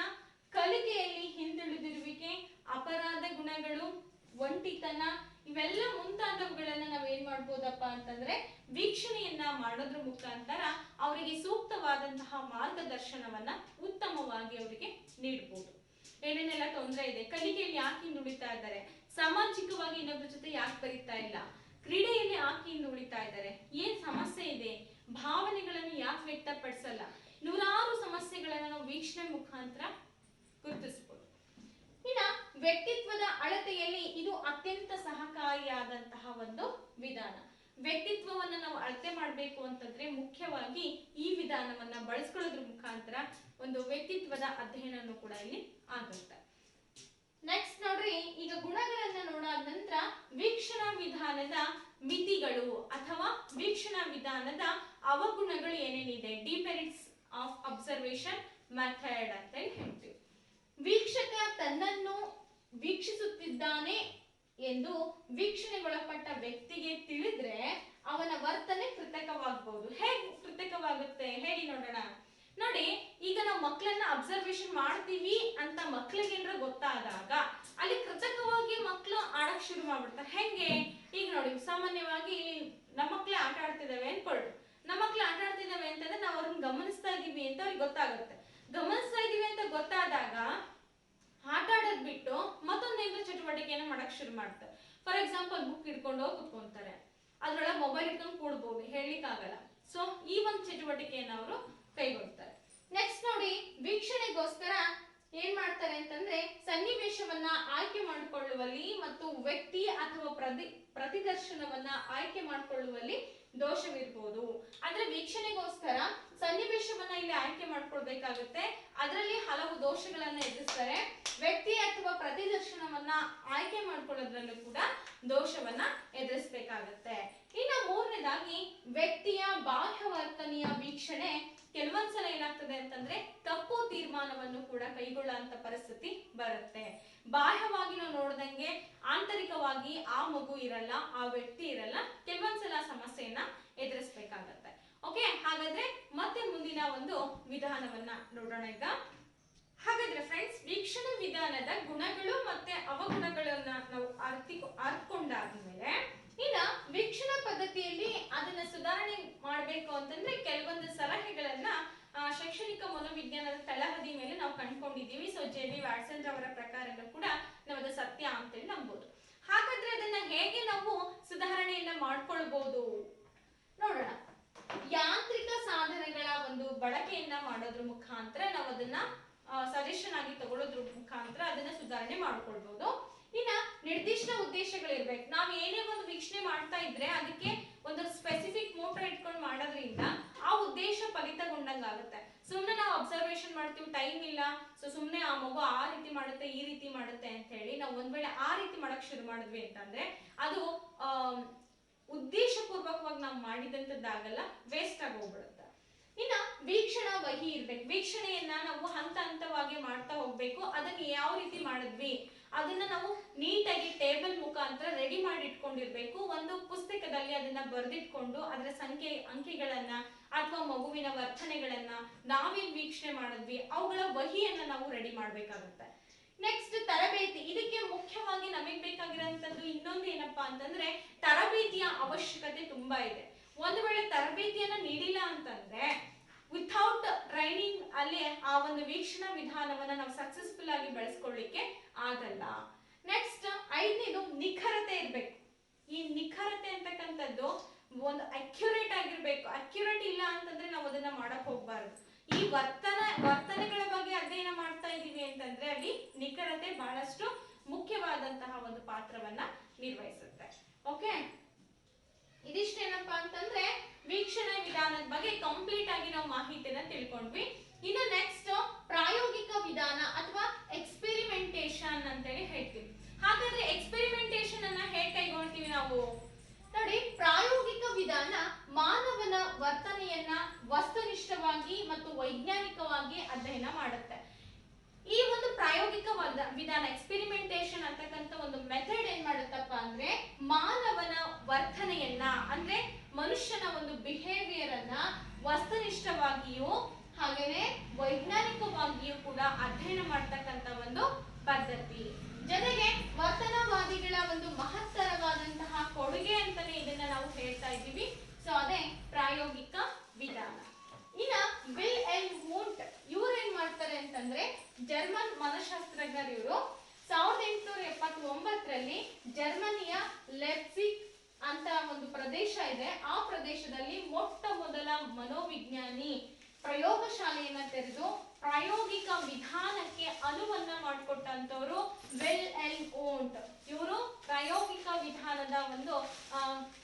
ಕಲಿಕೆಯಲ್ಲಿ ಹಿಂದುಳಿದಿರುವಿಕೆ, ಅಪರಾಧ ಗುಣಗಳು, ಒಂಟಿತನ, ಇವೆಲ್ಲ ಮುಂತಾದವುಗಳನ್ನ ನಾವೇನ್ ಮಾಡ್ಬೋದಪ್ಪ ಅಂತಂದ್ರೆ ವೀಕ್ಷಣೆಯನ್ನ ಮಾಡೋದ್ರ ಮುಖಾಂತರ ಅವರಿಗೆ ಸೂಕ್ತವಾದಂತಹ ಮಾರ್ಗದರ್ಶನವನ್ನ ಉತ್ತಮವಾಗಿ ಅವರಿಗೆ ನೀಡಬಹುದು. ಏನೇನೆಲ್ಲ ತೊಂದರೆ ಇದೆ, ಕಲಿಕೆಯಲ್ಲಿ ಯಾಕೆ ಹಿಂದುಳಿತಾ ಇದ್ದಾರೆ, ಸಾಮಾಜಿಕವಾಗಿ ಇನ್ನೊಬ್ಬರ ಜೊತೆ ಯಾಕೆ ಬರೀತಾ ಇಲ್ಲ, ಕ್ರೀಡೆಯಲ್ಲಿ ಯಾಕೆ ಹಿಂದುಳಿತಾ ಇದ್ದಾರೆ, ಏನ್ ಸಮಸ್ಯೆ ಇದೆ, ಭಾವನೆಗಳನ್ನು ಯಾಕೆ ವ್ಯಕ್ತಪಡಿಸಲ್ಲ, ನೂರಾರು ಸಮಸ್ಯೆಗಳನ್ನ ನಾವು ವೀಕ್ಷಣೆ ಮುಖಾಂತರ ಗುರುತಿಸಬಹುದು. ಇನ್ನ ವ್ಯಕ್ತಿತ್ವದ ಅಳತೆಯಲ್ಲಿ ಇದು ಅತ್ಯಂತ ಸಹಕಾರಿಯಾದಂತಹ ಒಂದು ವಿಧಾನ. ವ್ಯಕ್ತಿತ್ವವನ್ನ ನಾವು ಅಳತೆ ಮಾಡಬೇಕು ಅಂತಂದ್ರೆ ಮುಖ್ಯವಾಗಿ ಈ ವಿಧಾನವನ್ನ ಬಳಸ್ಕೊಳ್ಳೋದ್ರ ಮುಖಾಂತರ ಒಂದು ವ್ಯಕ್ತಿತ್ವದ ಅಧ್ಯಯನನೂ ಕೂಡ ಇಲ್ಲಿ ಆಗುತ್ತೆ. ನೆಕ್ಸ್ಟ್ ನೋಡ್ರಿ, ಈಗ ಗುಣಗಳನ್ನ ನೋಡಾದ ನಂತರ ವೀಕ್ಷಣಾ ವಿಧಾನದ ಮಿತಿಗಳು ಅಥವಾ ವೀಕ್ಷಣಾ ವಿಧಾನದ ಅವಗುಣಗಳು ಏನೇನಿದೆ, ಡಿಮೆರಿಟ್ಸ್ ಆಫ್ ಅಬ್ಸರ್ವೇಷನ್ ಮೆಥಡ್ ಅಂತ ಹೇಳ್ತೀವಿ. ವೀಕ್ಷಕ ತನ್ನನ್ನು ವೀಕ್ಷಿಸುತ್ತಿದ್ದಾನೆ ಎಂದು ವೀಕ್ಷಣೆಗೊಳಪಟ್ಟ ವ್ಯಕ್ತಿಗೆ ತಿಳಿದ್ರೆ ಅವನ ವರ್ತನೆ ಕೃತಕವಾಗಬಹುದು. ಹೇಗೆ ಕೃತಕವಾಗುತ್ತೆ ಹೇಳಿ ನೋಡೋಣ. ನೋಡಿ, ಈಗ ನಾವು ಮಕ್ಕಳನ್ನ ಅಬ್ಸರ್ವೇಷನ್ ಮಾಡ್ತೀವಿ ಅಂತ ಮಕ್ಕಳಿಗೆ ಏನಾರ ಗೊತ್ತಾದಾಗ ಅಲ್ಲಿ ಕೃತಕವಾಗಿ ಮಕ್ಕಳು ಆಡಕ್ ಶುರು ಮಾಡ್ಬಿಡ್ತಾರೆ. ಹೆಂಗೆ, ಈಗ ನೋಡಿ, ಸಾಮಾನ್ಯವಾಗಿ ನಮ್ಮ ಮಕ್ಕಳೇ ಆಟ ಆಡ್ತಿದಾವೆ ಅನ್ಕೊಳ್ಳಿ. ನಮ್ಮ ಮಕ್ಕಳು ಆಟ ಆಡ್ತಿದಾವೆ ಅಂತಂದ್ರೆ ನಾವು ಅವ್ರನ್ನ ಗಮನಿಸ್ತಾ ಇದೀವಿ ಅಂತ ಅವ್ರಿಗೆ ಗೊತ್ತಾಗುತ್ತೆ. ಗಮನಿಸ್ತಾ ಇದೀವಿ ಅಂತ ಗೊತ್ತಾದಾಗ ಆಟ ಆಡೋದ್ ಬಿಟ್ಟು ಮತ್ತೊಂದೇನೋ ಚಟುವಟಿಕೆಯನ್ನು ಮಾಡಕ್ ಶುರು ಮಾಡ್ತಾರೆ. ಫಾರ್ ಎಕ್ಸಾಂಪಲ್, ಬುಕ್ ಹಿಡ್ಕೊಂಡು ಹೋಗಿ ಕುತ್ಕೊಂತಾರೆ, ಅದ್ರೊಳಗೆ ಮೊಬೈಲ್ ಇಟ್ಕೊಂಡು ಕೂಡ್ಬೋದು, ಹೇಳಲಿಕ್ಕಾಗಲ್ಲ. ಸೊ ಈ ಒಂದು ಚಟುವಟಿಕೆಯನ್ನು ಅವರು ಕೈಗೊಳ್ತಾರೆ. ನೆಕ್ಸ್ಟ್ ನೋಡಿ, ವೀಕ್ಷಣೆಗೋಸ್ಕರ ಏನ್ ಮಾಡ್ತಾರೆ ಅಂತಂದ್ರೆ ಸನ್ನಿವೇಶವನ್ನ ಆಯ್ಕೆ ಮಾಡಿಕೊಳ್ಳುವಲ್ಲಿ ಮತ್ತು ವ್ಯಕ್ತಿ ಅಥವಾ ಪ್ರತಿದರ್ಶನವನ್ನ ಆಯ್ಕೆ ಮಾಡಿಕೊಳ್ಳುವಲ್ಲಿ ದೋಷವಿರ್ಬೋದು. ಅಂದ್ರೆ ವೀಕ್ಷಣೆಗೋಸ್ಕರ ಸನ್ನಿವೇಶವನ್ನ ಇಲ್ಲಿ ಆಯ್ಕೆ ಮಾಡ್ಕೊಳ್ಬೇಕಾಗುತ್ತೆ, ಅದರಲ್ಲಿ ಹಲವು ದೋಷಗಳನ್ನ ಎದುರಿಸ್ತಾರೆ. ವ್ಯಕ್ತಿ ಅಥವಾ ಪ್ರತಿದರ್ಶನವನ್ನ ಆಯ್ಕೆ ಮಾಡ್ಕೊಳ್ಳೋದ್ರಲ್ಲೂ ಕೂಡ ದೋಷವನ್ನ ಎದುರಿಸಬೇಕಾಗುತ್ತೆ. ಇನ್ನು ಮೂರನೇದಾಗಿ, ವ್ಯಕ್ತಿಯ ಬಾಹ್ಯವರ್ತನೆಯ ವೀಕ್ಷಣೆ ಕೆಲವೊಂದ್ಸಲ ಏನಾಗ್ತದೆ ಅಂತಂದ್ರೆ ತಪ್ಪು ತೀರ್ಮಾನವನ್ನು ಕೂಡ ಕೈಗೊಳ್ಳುವಂತ ಪರಿಸ್ಥಿತಿ ಬರುತ್ತೆ. ಬಾಹ್ಯವಾಗಿ ನಾವು ನೋಡ್ದಂಗೆ ಆಂತರಿಕವಾಗಿ ಆ ಮಗು ಇರಲ್ಲ, ಆ ವ್ಯಕ್ತಿ ಇರಲ್ಲ, ಕೆಲವೊಂದ್ಸಲ ಸಮಸ್ಯೆಯನ್ನ ಎದುರಿಸಬೇಕಾಗತ್ತೆ. ಓಕೆ, ಹಾಗಾದ್ರೆ ಮತ್ತೆ ಮುಂದಿನ ಒಂದು ವಿಧಾನವನ್ನ ನೋಡೋಣ ಈಗ. ಹಾಗಾದ್ರೆ ಫ್ರೆಂಡ್ಸ್, ವೀಕ್ಷಣೆ ವಿಧಾನದ ಗುಣಗಳು ಮತ್ತೆ ಅವಗುಣಗಳನ್ನ ನಾವು ಅರ್ಥಕೊಂಡಾದ್ಮೇಲೆ ಇನ್ನ ವೀಕ್ಷಣಾ ಪದ್ಧತಿಯಲ್ಲಿ ಅದನ್ನ ಸುಧಾರಣೆ ಮಾಡಬೇಕು ಅಂತಂದ್ರೆ ಕೆಲವೊಂದು ಸಲಹೆಗಳನ್ನ ಶೈಕ್ಷಣಿಕ ಮನೋವಿಜ್ಞಾನದ ತಳಹದಿ ಮೇಲೆ ನಾವು ಕಂಡುಕೊಂಡಿದ್ದೀವಿ. ಸೊ ಜೆ.ಬಿ. ವ್ಯಾಟ್ಸನ್ ಅವರ ಪ್ರಕಾರನೂ ಕೂಡ ನಾವು ಅದು ಸತ್ಯ ಅಂತೇಳಿ ನಂಬೋದು. ಹಾಗಾದ್ರೆ ಅದನ್ನ ಹೇಗೆ ನಾವು ಸುಧಾರಣೆಯನ್ನ ಮಾಡ್ಕೊಳ್ಬಹುದು ನೋಡೋಣ. ಯಾಂತ್ರಿಕ ಸಾಧನಗಳ ಒಂದು ಬಳಕೆಯನ್ನ ಮಾಡೋದ್ರ ಮುಖಾಂತರ ನಾವು ಅದನ್ನ ಸಜೆಷನ್ ಆಗಿ ತಗೊಳ್ಳೋದ್ರ ಮುಖಾಂತರ ಅದನ್ನ ಸುಧಾರಣೆ ಮಾಡ್ಕೊಳ್ಬಹುದು. ಇನ್ನ ನಿರ್ದಿಷ್ಟ ಉದ್ದೇಶಗಳಿರ್ಬೇಕು. ನಾವು ಏನೇ ಒಂದು ವೀಕ್ಷಣೆ ಮಾಡ್ತಾ ಇದ್ರೆ ಅದಕ್ಕೆ ಒಂದು ಸ್ಪೆಸಿಫಿಕ್ ಮೋಟೋ ಇಟ್ಕೊಂಡು ಮಾಡೋದ್ರಿಂದ ಆ ಉದ್ದೇಶ ಫಲಿತಗೊಂಡಂಗಾಗುತ್ತೆ. ಸುಮ್ಮನೆ ನಾವು ಅಬ್ಸರ್ವೇಷನ್ ಮಾಡ್ತೀವಿ, ಟೈಮ್ ಇಲ್ಲ, ಸೊ ಸುಮ್ಮನೆ ಆ ಮಗು ಆ ರೀತಿ ಮಾಡುತ್ತೆ ಈ ರೀತಿ ಮಾಡುತ್ತೆ ಅಂತ ಹೇಳಿ ನಾವು ಒಂದ್ ವೇಳೆ ಆ ರೀತಿ ಮಾಡಕ್ ಶುರು ಮಾಡಿದ್ವಿ ಅಂತಂದ್ರೆ ಅದು ಉದ್ದೇಶ ಪೂರ್ವಕವಾಗಿ ನಾವು ಮಾಡಿದಂತದ್ದಾಗಲ್ಲ, ವೇಸ್ಟ್ ಆಗಿ ಹೋಗ್ಬಿಡುತ್ತೆ. ಇನ್ನ ವೀಕ್ಷಣಾ ವಹಿ ಇರ್ಬೇಕು. ವೀಕ್ಷಣೆಯನ್ನ ನಾವು ಹಂತ ಹಂತವಾಗಿ ಮಾಡ್ತಾ ಹೋಗ್ಬೇಕು. ಅದನ್ನ ಯಾವ ರೀತಿ ಮಾಡಿದ್ವಿ ಅದನ್ನ ನಾವು ನೀಟಾಗಿ ಟೇಬಲ್ ಮುಖಾಂತರ ರೆಡಿ ಮಾಡಿ ಇಟ್ಕೊಂಡಿರ್ಬೇಕು. ಒಂದು ಪುಸ್ತಕದಲ್ಲಿ ಅದನ್ನ ಬರೆದಿಟ್ಕೊಂಡು ಅದರ ಅಂಕಿಗಳನ್ನ ಅಥವಾ ಮಗುವಿನ ವರ್ತನೆಗಳನ್ನ ನಾವೇನ್ ವೀಕ್ಷಣೆ ಮಾಡಿದ್ವಿ ಅವುಗಳ ವಹಿಯನ್ನ ನಾವು ರೆಡಿ ಮಾಡ್ಬೇಕಾಗುತ್ತೆ. ನೆಕ್ಸ್ಟ್ ತರಬೇತಿ. ಇದಕ್ಕೆ ಮುಖ್ಯವಾಗಿ ನಮಗೆ ಬೇಕಾಗಿರೋಂಥದ್ದು ಇನ್ನೊಂದು ಏನಪ್ಪಾ ಅಂತಂದ್ರೆ ತರಬೇತಿಯ ಅವಶ್ಯಕತೆ ತುಂಬಾ ಇದೆ. ಒಂದು ವೇಳೆ ತರಬೇತಿಯನ್ನ ನೀಡಿಲ್ಲ ಅಂತಂದ್ರೆ ವಿಥೌಟ್ ಟ್ರೈನಿಂಗ್ ಅಲ್ಲಿ ಆ ಒಂದು ವೀಕ್ಷಣಾ ವಿಧಾನವನ್ನ ನಾವು ಸಕ್ಸಸ್ಫುಲ್ ಆಗಿ ಬೆಳೆಸ್ಕೊಳ್ಳಿಕ್ಕೆ ಆಗಲ್ಲ. ನೆಕ್ಸ್ಟ್ ಐದನೇದು ನಿಖರತೆ ಇರ್ಬೇಕು. ಈ ನಿಖರತೆ ಅಂತಕ್ಕಂಥದ್ದು ಒಂದು ಅಕ್ಯುರೇಟ್ ಆಗಿರ್ಬೇಕು. ಅಕ್ಯುರೇಟ್ ಇಲ್ಲ ಅಂತಂದ್ರೆ ನಾವು ಅದನ್ನ ಮಾಡಕ್ ಹೋಗ್ಬಾರ್ದು. ಈ ವರ್ತನೆಗಳ ಬಗ್ಗೆ ಅಧ್ಯಯನ ಮಾಡ್ತಾ ಇದೀವಿ ನಿಖರತೆ ಬಹಳಷ್ಟು ಮುಖ್ಯವಾದಂತಹ ಒಂದು ಪಾತ್ರವನ್ನ ನಿರ್ವಹಿಸುತ್ತೆ. ಓಕೆ, ಇದಿಷ್ಟೇನಪ್ಪಾ ಅಂತಂದ್ರೆ ವೀಕ್ಷಣೆ ವಿಧಾನದ ಬಗ್ಗೆ ಕಂಪ್ಲೀಟ್ ಆಗಿ ನಾವು ಮಾಹಿತಿಯನ್ನ ತಿಳ್ಕೊಂಡ್ವಿ. ಇನ್ನು ನೆಕ್ಸ್ಟ್ ಪ್ರಾಯೋಗಿಕ ವಿಧಾನ ಅಥವಾ ಎಕ್ಸ್ಪೆರಿಮೆಂಟೇಶನ್ ಅಂತೇಳಿ ಹೇಳ್ತೀವಿ. ಹಾಗಾದ್ರೆ ಎಕ್ಸ್ಪೆರಿಮೆಂಟೇಶನ್ ಅನ್ನ ಹೇಗೆ ಕೈಗೊಳ್ತೀವಿ ನಾವು ನೋಡಿ. ಪ್ರಾಯೋಗಿಕ ವಿಧಾನ ಮಾನವನ ವರ್ತನೆಯನ್ನ ವಸ್ತುನಿಷ್ಠವಾಗಿ ಮತ್ತು ವೈಜ್ಞಾನಿಕವಾಗಿ ಅಧ್ಯಯನ ಮಾಡುತ್ತೆ. ಈ ಒಂದು ಪ್ರಾಯೋಗಿಕ ವಿಧಾನ ಎಕ್ಸ್ಪೆರಿಮೆಂಟೇಶನ್ ಅಂತಕ್ಕಂಥ ಒಂದು ಮೆಥಡ್ ಏನ್ ಮಾಡುತ್ತಪ್ಪ ಅಂದ್ರೆ ಮಾನವನ ವರ್ತನೆಯನ್ನ ಅಂದ್ರೆ ಮನುಷ್ಯನ ಒಂದು ಬಿಹೇವಿಯರ್ ಅನ್ನ ವಸ್ತುನಿಷ್ಠವಾಗಿಯೂ ಹಾಗೇನೆ ವೈಜ್ಞಾನಿಕವಾಗಿಯೂ ಕೂಡ ಅಧ್ಯಯನ ಮಾಡ್ತಕ್ಕಂಥ ಒಂದು ಪದ್ಧತಿ. ಜೊತೆಗೆ ವರ್ತನವಾದಿಗಳ ಒಂದು ಮಹತ್ತರವಾದಂತಹ ಕೊಡುಗೆ ಅಂತಾನೆ ಇದನ್ನ ನಾವು ಹೇಳ್ತಾ ಇದ್ದೀವಿ. ಸೊ ಅದೇ ಪ್ರಾಯೋಗಿಕ ವಿಧಾನ. ಇನ್ನ ವಿಲ್ ಎಲ್ ವೂಂಟ್ ಇವ್ರು ಏನ್ ಮಾಡ್ತಾರೆ ಅಂತಂದ್ರೆ ಜರ್ಮನ್ ಮನಃಶಾಸ್ತ್ರಜ್ಞರು. ಇವರು 1879ರಲ್ಲಿ ಜರ್ಮನಿಯ ಲೆಪ್ಸಿಗ್ ಅಂತ ಒಂದು ಪ್ರದೇಶ ಇದೆ. ಆ ಪ್ರದೇಶದಲ್ಲಿ ಮೊಟ್ಟ ಮೊದಲ ಮನೋವಿಜ್ಞಾನಿ ಪ್ರಯೋಗಶಾಲೆಯನ್ನ ತೆರೆದು ಪ್ರಾಯೋಗಿಕ ವಿಧಾನಕ್ಕೆ ಅನುವನ್ನ ಮಾಡಿಕೊಟ್ಟಂತವರು ವಿಲ್ ಎಲ್ ವೂಂಟ್. ಇವರು ಪ್ರಾಯೋಗಿಕ ವಿಧಾನದ ಒಂದು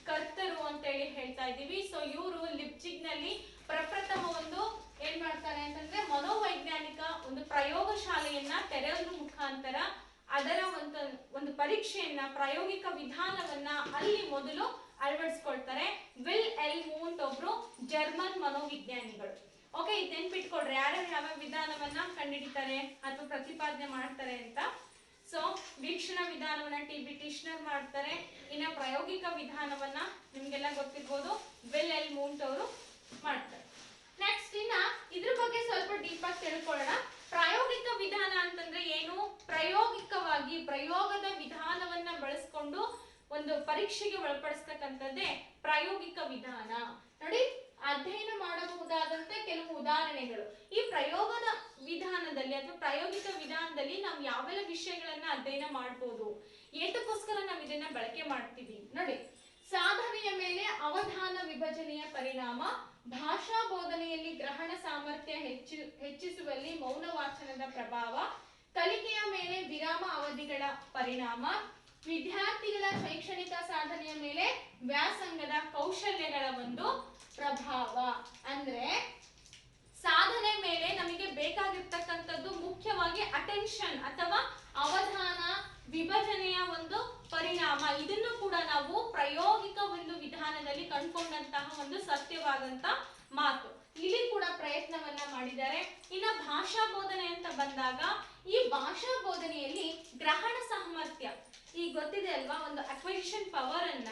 ಕರ್ತರು ಅಂತೇಳಿ ಹೇಳ್ತಾ ಇದ್ದೀವಿ. ಸೊ ಇವರು ಲಿಪ್ಜಿಗ್ ನಲ್ಲಿ ಪ್ರಪ್ರಥಮ ಒಂದು ಏನ್ ಮಾಡ್ತಾರೆ ಅಂತಂದ್ರೆ ಮನೋವೈಜ್ಞಾನಿಕ ಒಂದು ಪ್ರಯೋಗಶಾಲೆಯನ್ನ ತೆರೆಯೋದ್ರ ಮುಖಾಂತರ ಅದರ ಒಂದು ಪರೀಕ್ಷೆಯನ್ನ ಪ್ರಾಯೋಗಿಕ ವಿಧಾನವನ್ನ ಅಲ್ಲಿ ಮೊದಲು ಅಳವಡಿಸ್ಕೊಳ್ತಾರೆ. ವಿಲ್ ಎಲ್ ವೂಂಟ್ ಒಬ್ರು ಜರ್ಮನ್ ಮನೋವಿಜ್ಞಾನಿಗಳು. ಓಕೆ, ಇದು ನೆನ್ಪಿಟ್ಕೊಡ್ರಿ ಯಾರ್ಯಾರು ಯಾವ ವಿಧಾನವನ್ನ ಕಂಡುಹಿಡಿತಾರೆ ಅಥವಾ ಪ್ರತಿಪಾದನೆ ಮಾಡ್ತಾರೆ ಅಂತ. ಸೊ ವೀಕ್ಷಣಾ ವಿಧಾನವನ್ನ ಟಿ.ಬಿ. ಟಿಶ್ನರ್ ಮಾಡ್ತಾರೆ. ಇನ್ನ ಪ್ರಾಯೋಗಿಕ ವಿಧಾನವನ್ನ ನಿಮ್ಗೆಲ್ಲ ಗೊತ್ತಿರ್ಬೋದು ವಿಲ್ ಎಲ್ ವೂಂಟ್ ಅವರು ಮಾಡ್ತಾರೆ. ನೆಕ್ಸ್ಟ್ ಇನ್ನ ಇದ್ರ ಬಗ್ಗೆ ಸ್ವಲ್ಪ ಡೀಪ್ ಆಗಿ ತಿಳ್ಕೊಳ್ಳೋಣ. ಪ್ರಾಯೋಗಿಕ ವಿಧಾನ ಅಂತಂದ್ರೆ ಏನು? ಪ್ರಾಯೋಗಿಕವಾಗಿ ಪ್ರಯೋಗದ ವಿಧಾನವನ್ನ ಬಳಸ್ಕೊಂಡು ಒಂದು ಪರೀಕ್ಷೆಗೆ ಒಳಪಡಿಸ್ತಕ್ಕಂಥದ್ದೇ ಪ್ರಾಯೋಗಿಕ ವಿಧಾನ. ನೋಡಿ, ಅಧ್ಯಯನ ಮಾಡಬಹುದಾದಂತೆ ಕೆಲವು ಉದಾಹರಣೆಗಳು. ಈ ಪ್ರಯೋಗದ ವಿಧಾನದಲ್ಲಿ ಅಥವಾ ಪ್ರಾಯೋಗಿಕ ವಿಧಾನದಲ್ಲಿ ನಾವು ಯಾವೆಲ್ಲ ವಿಷಯಗಳನ್ನ ಅಧ್ಯಯನ ಮಾಡಬಹುದು, ಏತಕ್ಕೋಸ್ಕರ ನಾವು ಇದನ್ನ ಬಳಕೆ ಮಾಡ್ತೀವಿ ನೋಡಿ. ಸಾಧನೆಯ ಮೇಲೆ ಅವಧಾನ ವಿಭಜನೆಯ ಪರಿಣಾಮ, ಭಾಷಾ ಬೋಧನೆಯಲ್ಲಿ ಗ್ರಹಣ ಸಾಮರ್ಥ್ಯ ಹೆಚ್ಚಿಸುವಲ್ಲಿ ಮೌನ ವಾಚನದ ಪ್ರಭಾವ, ಕಲಿಕೆಯ ಮೇಲೆ ವಿರಾಮ ಅವಧಿಗಳ ಪರಿಣಾಮ, ವಿದ್ಯಾರ್ಥಿಗಳ ಶೈಕ್ಷಣಿಕ ಸಾಧನೆಯ ಮೇಲೆ ವ್ಯಾಸಂಗದ ಕೌಶಲ್ಯಗಳ ಒಂದು ಪ್ರಭಾವ. ಅಂದ್ರೆ ಸಾಧನೆ ಮೇಲೆ ನಮಗೆ ಬೇಕಾಗಿರ್ತಕ್ಕಂಥದ್ದು ಮುಖ್ಯವಾಗಿ ಅಟೆನ್ಷನ್ ಅಥವಾ ಅವಧಾನ ವಿಭಜನೆಯ ಒಂದು ಪರಿಣಾಮ. ಇದನ್ನು ಕೂಡ ನಾವು ಪ್ರಾಯೋಗಿಕ ಒಂದು ವಿಧಾನದಲ್ಲಿ ಕಂಡುಕೊಂಡಂತಹ ಒಂದು ಸತ್ಯವಾದಂತ ಮಾತು. ಇಲ್ಲಿ ಕೂಡ ಪ್ರಯತ್ನವನ್ನ ಮಾಡಿದ್ದಾರೆ. ಇನ್ನ ಭಾಷಾ ಬೋಧನೆ ಅಂತ ಬಂದಾಗ ಈ ಭಾಷಾ ಬೋಧನೆಯಲ್ಲಿ ಗ್ರಹಣ ಸಾಮರ್ಥ್ಯ ಈಗ ಗೊತ್ತಿದೆ ಅಲ್ವಾ, ಒಂದು ಅಕ್ವಿಸಿಷನ್ ಪವರ್ ಅನ್ನ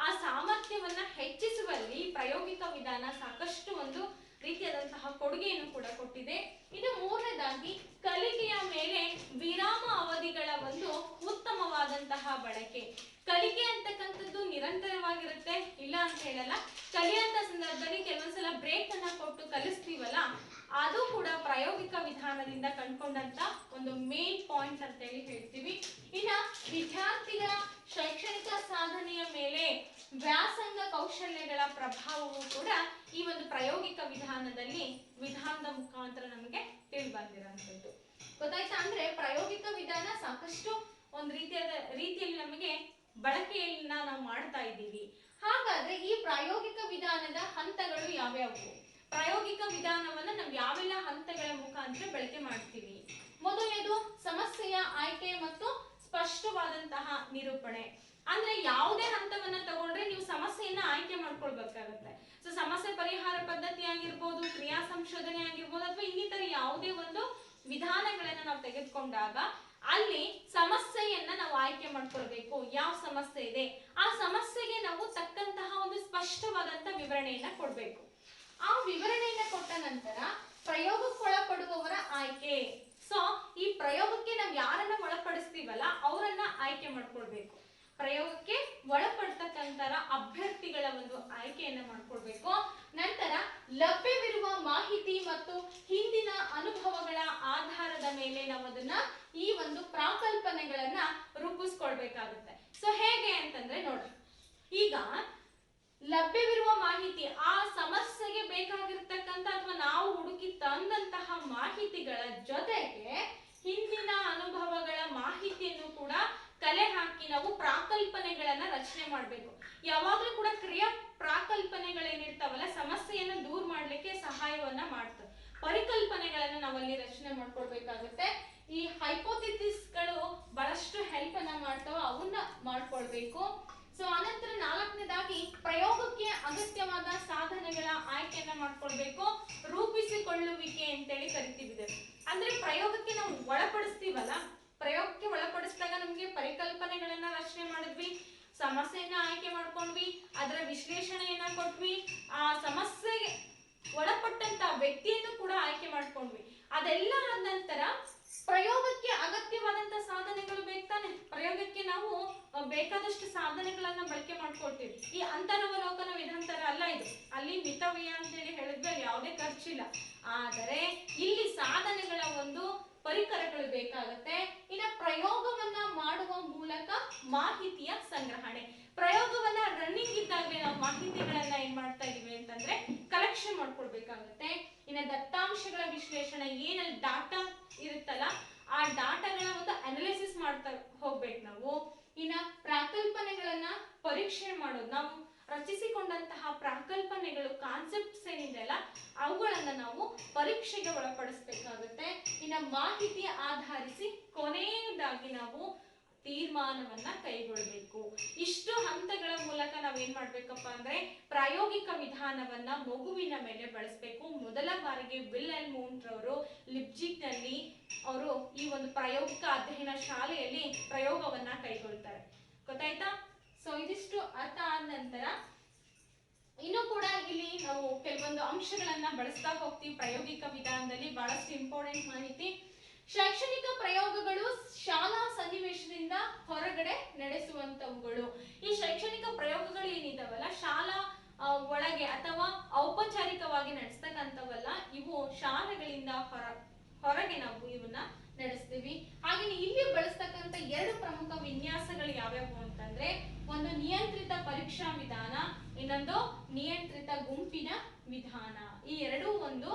ಆ ಸಾಮರ್ಥ್ಯವನ್ನ ಹೆಚ್ಚಿಸುವಲ್ಲಿ ಪ್ರಾಯೋಗಿಕ ವಿಧಾನ ಸಾಕಷ್ಟು ಒಂದು ರೀತಿಯಾದಂತಹ ಕೊಡುಗೆಯನ್ನು ಕೂಡ ಕೊಟ್ಟಿದೆ. ಇನ್ನು ಮೂರನೇದಾಗಿ ಕಲಿಕೆಯ ಮೇಲೆ ವಿರಾಮ ಅವಧಿಗಳ ಒಂದು ಉತ್ತಮವಾದಂತಹ ಬಳಕೆ. ಕಲಿಕೆ ಅಂತಕ್ಕಂಥದ್ದು ನಿರಂತರವಾಗಿರುತ್ತೆ, ಇಲ್ಲ ಅಂತ ಹೇಳಲ್ಲ. ಕಲಿಯಂತ ಸಂದರ್ಭದಲ್ಲಿ ಕೆಲವೊಂದ್ಸಲ ಬ್ರೇಕ್ ಅನ್ನ ಕೊಟ್ಟು ಕಲಿಸ್ತೀವಲ್ಲ, ಅದು ಕೂಡ ಪ್ರಾಯೋಗಿಕ ವಿಧಾನದಿಂದ ಕಂಡುಕೊಂಡಂತ ಒಂದು ಮೇನ್ ಪಾಯಿಂಟ್ ಅಂತ ಹೇಳಿ ಹೇಳ್ತೀವಿ. ಇನ್ನ ವಿದ್ಯಾರ್ಥಿಗಳ ಶೈಕ್ಷಣಿಕ ಸಾಧನೆಯ ಮೇಲೆ ವ್ಯಾಸಂಗ ಕೌಶಲ್ಯಗಳ ಪ್ರಭಾವವು ಕೂಡ ಈ ಒಂದು ಪ್ರಾಯೋಗಿಕ ವಿಧಾನದ ಮುಖಾಂತರ ನಮಗೆ ತಿಳಿ ಬಂದಿರುವಂತದ್ದು. ಗೊತ್ತಾಯ್ತಾ? ಅಂದ್ರೆ ಪ್ರಾಯೋಗಿಕ ವಿಧಾನ ಸಾಕಷ್ಟು ಒಂದು ರೀತಿಯಲ್ಲಿ ನಮಗೆ ಬಳಕೆಯನ್ನ ನಾವು ಮಾಡ್ತಾ ಇದ್ದೀವಿ. ಹಾಗಾದ್ರೆ ಈ ಪ್ರಾಯೋಗಿಕ ವಿಧಾನದ ಹಂತಗಳು ಯಾವ್ಯಾವು? ಪ್ರಾಯೋಗಿಕ ವಿಧಾನವನ್ನ ನಾವು ಯಾವೆಲ್ಲ ಹಂತಗಳ ಮುಖಾಂತರ ಬಳಕೆ ಮಾಡ್ತೀವಿ? ಮೊದಲನೇದು ಸಮಸ್ಯೆಯ ಆಯ್ಕೆ ಮತ್ತು ಸ್ಪಷ್ಟವಾದಂತಹ ನಿರೂಪಣೆ. ಅಂದ್ರೆ ಯಾವುದೇ ಹಂತವನ್ನ ತಗೊಂಡ್ರೆ ನೀವು ಸಮಸ್ಯೆಯನ್ನ ಆಯ್ಕೆ ಮಾಡ್ಕೊಳ್ಬೇಕಾಗತ್ತೆ. ಸೊ ಸಮಸ್ಯೆ ಪರಿಹಾರ ಪದ್ಧತಿ ಆಗಿರ್ಬೋದು, ಕ್ರಿಯಾ ಸಂಶೋಧನೆ ಆಗಿರ್ಬೋದು, ಅಥವಾ ಇನ್ನಿತರ ಯಾವುದೇ ಒಂದು ವಿಧಾನಗಳನ್ನ ನಾವು ತೆಗೆದುಕೊಂಡಾಗ ಅಲ್ಲಿ ಸಮಸ್ಯೆಯನ್ನ ನಾವು ಆಯ್ಕೆ ಮಾಡ್ಕೊಳ್ಬೇಕು. ಯಾವ ಸಮಸ್ಯೆ ಇದೆ ಆ ಸಮಸ್ಯೆಗೆ ನಾವು ತಕ್ಕಂತಹ ಒಂದು ಸ್ಪಷ್ಟವಾದಂತಹ ವಿವರಣೆಯನ್ನ ಕೊಡ್ಬೇಕು. ಆ ವಿವರಣೆಯನ್ನ ಕೊಟ್ಟ ನಂತರ ಪ್ರಯೋಗಕ್ಕೊಳಪಡುವವರ ಆಯ್ಕೆ. ಸೊ ಈ ಪ್ರಯೋಗಕ್ಕೆ ನಾವು ಯಾರನ್ನ ಒಳಪಡಿಸ್ತೀವಲ್ಲ ಅವರನ್ನ ಆಯ್ಕೆ ಮಾಡ್ಕೊಳ್ಬೇಕು. ಪ್ರಯೋಗಕ್ಕೆ ಒಳಪಡ್ತಕ್ಕಂತ ಅಭ್ಯರ್ಥಿಗಳ ಒಂದು ಆಯ್ಕೆಯನ್ನ ಮಾಡ್ಕೊಳ್ಬೇಕು. ನಂತರ ಲಭ್ಯವಿರುವ ಮಾಹಿತಿ ಮತ್ತು ಹಿಂದಿನ ಅನುಭವಗಳ ಆಧಾರದ ಮೇಲೆ ನಾವು ಅದನ್ನ ಈ ಒಂದು ಪ್ರಾಕಲ್ಪನೆಗಳನ್ನ ರೂಪಿಸ್ಕೊಳ್ಬೇಕಾಗುತ್ತೆ. ಸೊ ಹೇಗೆ ಅಂತಂದ್ರೆ ನೋಡಿ, ಈಗ ಲಭ್ಯವಿರುವ ಮಾಹಿತಿ ಆ ಸಮಸ್ಯೆಗೆ ಬೇಕಾಗಿರ್ತಕ್ಕಂಥ ಅಥವಾ ನಾವು ಹುಡುಕಿ ತಂದಂತಹ ಮಾಹಿತಿಗಳ ಜೊತೆಗೆ ಹಿಂದಿನ ಅನುಭವಗಳ ಮಾಹಿತಿಯನ್ನು ಕೂಡ ಕಲೆ ಹಾಕಿ ನಾವು ಪ್ರಾಕಲ್ಪನೆಗಳನ್ನ ರಚನೆ ಮಾಡಬೇಕು. ಯಾವಾಗ್ಲೂ ಕೂಡ ಕ್ರಿಯಾ ಪ್ರಾಕಲ್ಪನೆಗಳೇನಿರ್ತಾವಲ್ಲ ಸಮಸ್ಯೆಯನ್ನ ದೂರ ಮಾಡ್ಲಿಕ್ಕೆ ಸಹಾಯವನ್ನ ಮಾಡ್ತವೆ. ಪರಿಕಲ್ಪನೆಗಳನ್ನ ನಾವಲ್ಲಿ ರಚನೆ ಮಾಡ್ಕೊಳ್ಬೇಕಾಗುತ್ತೆ. ಈ ಹೈಪೋಥೆಸಿಸ್ಗಳು ಬಹಳಷ್ಟು ಹೆಲ್ಪ್ ಅನ್ನ ಮಾಡ್ತಾವ, ಅವನ್ನ ಮಾಡ್ಕೊಳ್ಬೇಕು. ಸೊ ಅನಂತರ ನಾಲ್ಕನೇದಾಗಿ ಪ್ರಯೋಗಕ್ಕೆ ಅಗತ್ಯವಾದ ಸಾಧನೆಗಳ ಆಯ್ಕೆಯನ್ನ ಮಾಡ್ಕೊಳ್ಬೇಕು. ರೂಪಿಸಿಕೊಳ್ಳುವಿಕೆ ಅಂತೇಳಿ ಕರಿತೀವಿ. ಅಂದ್ರೆ ಪ್ರಯೋಗಕ್ಕೆ ನಾವು ಒಳಪಡಿಸ್ತೀವಲ್ಲ, ಪ್ರಯೋಗಕ್ಕೆ ಒಳಪಡಿಸಿದಾಗ ನಮ್ಗೆ ಪರಿಕಲ್ಪನೆಗಳನ್ನ ರಚನೆ ಮಾಡಿದ್ವಿ, ಸಮಸ್ಯೆಯನ್ನ ಆಯ್ಕೆ ಮಾಡ್ಕೊಂಡ್ವಿ, ಅದರ ವಿಶ್ಲೇಷಣೆಯನ್ನ ಕೊಟ್ವಿ, ಆ ಸಮಸ್ಯೆಗೆ ಒಳಪಟ್ಟಂತ ವ್ಯಕ್ತಿಯನ್ನು ಕೂಡ ಆಯ್ಕೆ ಮಾಡ್ಕೊಂಡ್ವಿ. ಅದೆಲ್ಲ ಆದ ನಂತರ ಪ್ರಯೋಗಕ್ಕೆ ಅಗತ್ಯವಾದಂತ ಸಾಧನೆಗಳು ಬೇಕಾನೆ. ಪ್ರಯೋಗಕ್ಕೆ ನಾವು ಬೇಕಾದಷ್ಟು ಸಾಧನೆಗಳನ್ನ ಬಳಕೆ ಮಾಡ್ಕೊಳ್ತೀವಿ. ಈ ಅಂತರವಲೋಕನ ವಿಧಾಂತರ ಅಲ್ಲ ಇದು, ಅಲ್ಲಿ ಮಿತವ್ಯಯ ಅಂತ ಹೇಳಿ ಹೇಳಿದ್ವಿ, ಅಲ್ಲಿ ಯಾವುದೇ ಖರ್ಚಿಲ್ಲ. ಆದರೆ ಇಲ್ಲಿ ಸಾಧನೆಗಳ ಒಂದು ಪರಿಕರಗಳು ಬೇಕಾಗುತ್ತೆ. ಇನ್ನು ಪ್ರಯೋಗವನ್ನ ಮಾಡುವ ಮೂಲಕ ಮಾಹಿತಿಯ ಸಂಗ್ರಹಣೆ. ಪ್ರಯೋಗವನ್ನ ರನ್ನಿಂಗ್ ಇದ್ದಾಗಲೇ ನಾವು ಮಾಹಿತಿಗಳನ್ನ ಏನ್ ಮಾಡ್ತಾ ಇದೀವಿ ಅಂತಂದ್ರೆ ಕಲೆಕ್ಷನ್ ಮಾಡ್ಕೊಳ್ಬೇಕಾಗುತ್ತೆ. ಇನ್ನು ದತ್ತಾಂಶಗಳ ವಿಶ್ಲೇಷಣೆ, ಏನಲ್ಲಿ ಡಾಟಾ ಇರುತ್ತಲ್ಲ ಆ ಡಾಟಾಗಳ ಒಂದು ಅನಾಲಿಸಿಸ್ ಮಾಡ್ತಾ ಹೋಗ್ಬೇಕು ನಾವು. ಇನ್ನ ಪ್ರಾಕಲ್ಪನೆಗಳನ್ನ ಪರೀಕ್ಷೆ ಮಾಡೋದು, ನಾವು ರಚಿಸಿಕೊಂಡಂತಹ ಪ್ರಾಕಲ್ಪನೆಗಳು ಕಾನ್ಸೆಪ್ಟ್ಸ್ ಏನಿದೆ ಅಲ್ಲ ಅವುಗಳನ್ನ ನಾವು ಪರೀಕ್ಷೆಗೆ ಒಳಪಡಿಸಬೇಕಾಗುತ್ತೆ. ಇನ್ನ ಮಾಹಿತಿ ಆಧರಿಸಿ ಕೊನೆಯದಾಗಿ ನಾವು ತೀರ್ಮಾನವನ್ನ ಕೈಗೊಳ್ಳಬೇಕು. ಇಷ್ಟು ಹಂತಗಳ ಮೂಲಕ ನಾವ್ ಏನ್ ಮಾಡ್ಬೇಕಪ್ಪ ಅಂದ್ರೆ ಪ್ರಾಯೋಗಿಕ ವಿಧಾನವನ್ನ ಮಗುವಿನ ಮೇಲೆ ಬಳಸಬೇಕು. ಮೊದಲ ಬಾರಿಗೆ ವಿಲ್ಹೆಲ್ಮ್ ವೂಂಟ್ ರವರು ಲಿಪ್ಜಿಗ್ ನಲ್ಲಿ ಅವರು ಈ ಒಂದು ಪ್ರಾಯೋಗಿಕ ಅಧ್ಯಯನ ಶಾಲೆಯಲ್ಲಿ ಪ್ರಯೋಗವನ್ನ ಕೈಗೊಳ್ತಾರೆ. ಗೊತ್ತಾಯ್ತಾ? ಸೊ ಇದಿಷ್ಟು ಅರ್ಥ ಆದ ನಂತರ ಇನ್ನು ಕೂಡ ಇಲ್ಲಿ ನಾವು ಕೆಲವೊಂದು ಅಂಶಗಳನ್ನ ಬಳಸ್ತಾ ಹೋಗ್ತೀವಿ. ಪ್ರಾಯೋಗಿಕ ವಿಧಾನದಲ್ಲಿ ಬಹಳಷ್ಟು ಇಂಪಾರ್ಟೆಂಟ್ ಮಾಹಿತಿ. ಶೈಕ್ಷಣಿಕ ಪ್ರಯೋಗಗಳು ಶಾಲಾ ಸನ್ನಿವೇಶದಿಂದ ಹೊರಗಡೆ ನಡೆಸುವಂತವುಗಳು. ಈ ಶೈಕ್ಷಣಿಕ ಪ್ರಯೋಗಗಳು ಏನಿದಾವಲ್ಲ ಶಾಲಾ ಒಳಗೆ ಅಥವಾ ಔಪಚಾರಿಕವಾಗಿ ನಡೆಸ್ತಕ್ಕಂಥವಲ್ಲ, ಇವು ಶಾಲೆಗಳಿಂದ ಹೊರಗೆ ನಾವು ಇವನ್ನ ನಡೆಸ್ತೀವಿ. ಹಾಗೆ ಇಲ್ಲಿ ಬಳಸ್ತಕ್ಕಂಥ ಎರಡು ಪ್ರಮುಖ ವಿನ್ಯಾಸಗಳು ಯಾವ್ಯಾವು ಅಂತಂದ್ರೆ, ಒಂದು ನಿಯಂತ್ರಿತ ಪರೀಕ್ಷಾ ವಿಧಾನ, ಇನ್ನೊಂದು ನಿಯಂತ್ರಿತ ಗುಂಪಿನ ವಿಧಾನ. ಈ ಎರಡೂ ಒಂದು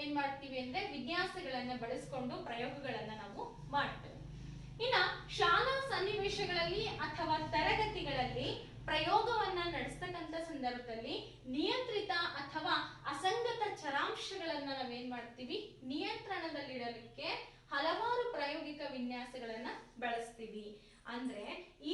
ಏನ್ ಮಾಡ್ತೀವಿ ಅಂದ್ರೆ ವಿನ್ಯಾಸಗಳನ್ನ ಬಳಸಿಕೊಂಡು ಪ್ರಯೋಗಗಳನ್ನ ನಾವು ಮಾಡ್ತೇವೆ. ಇನ್ನ ಶಾಲಾ ಸನ್ನಿವೇಶಗಳಲ್ಲಿ ಅಥವಾ ತರಗತಿಗಳಲ್ಲಿ ಪ್ರಯೋಗವನ್ನ ನಡೆಸ್ತಕ್ಕಂಥ ಸಂದರ್ಭದಲ್ಲಿ ನಿಯಂತ್ರಿತ ಅಥವಾ ಅಸಂಗತ ಚರಾಂಶಗಳನ್ನ ನಾವೇನ್ ಮಾಡ್ತೀವಿ ನಿಯಂತ್ರಣದಲ್ಲಿಡಲಿಕ್ಕೆ ಹಲವಾರು ಪ್ರಾಯೋಗಿಕ ವಿನ್ಯಾಸಗಳನ್ನ ಬಳಸ್ತೀವಿ. ಅಂದ್ರೆ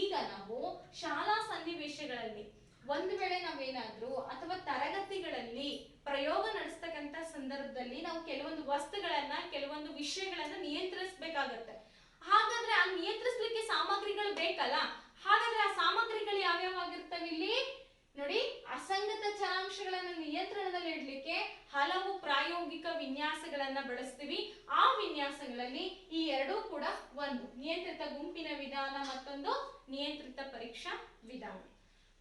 ಈಗ ನಾವು ಶಾಲಾ ಸನ್ನಿವೇಶಗಳಲ್ಲಿ ಒಂದು ವೇಳೆ ನಾವೇನಾದ್ರೂ ಅಥವಾ ತರಗತಿಗಳಲ್ಲಿ ಪ್ರಯೋಗ ನಡೆಸ್ತಕ್ಕಂಥ ಸಂದರ್ಭದಲ್ಲಿ ನಾವು ಕೆಲವೊಂದು ವಸ್ತುಗಳನ್ನ ಕೆಲವೊಂದು ವಿಷಯಗಳನ್ನ ನಿಯಂತ್ರಿಸಬೇಕಾಗತ್ತೆ. ಹಾಗಾದ್ರೆ ಆ ನಿಯಂತ್ರಿಸಲಿಕ್ಕೆ ಸಾಮಗ್ರಿಗಳು ಬೇಕಲ್ಲ, ಹಾಗಾದ್ರೆ ಆ ಸಾಮಗ್ರಿಗಳು ಯಾವ್ಯಾವಾಗಿರ್ತವೆ ಇಲ್ಲಿ ನೋಡಿ. ಅಸಂಗತ ಚರಾಂಶಗಳನ್ನ ನಿಯಂತ್ರಣದಲ್ಲಿ ಇಡ್ಲಿಕ್ಕೆ ಹಲವು ಪ್ರಾಯೋಗಿಕ ವಿನ್ಯಾಸಗಳನ್ನ ಬಳಸ್ತೀವಿ. ಆ ವಿನ್ಯಾಸಗಳಲ್ಲಿ ಈ ಎರಡೂ ಕೂಡ ಒಂದು ನಿಯಂತ್ರಿತ ಗುಂಪಿನ ವಿಧಾನ, ಮತ್ತೊಂದು ನಿಯಂತ್ರಿತ ಪರೀಕ್ಷಾ ವಿಧಾನ.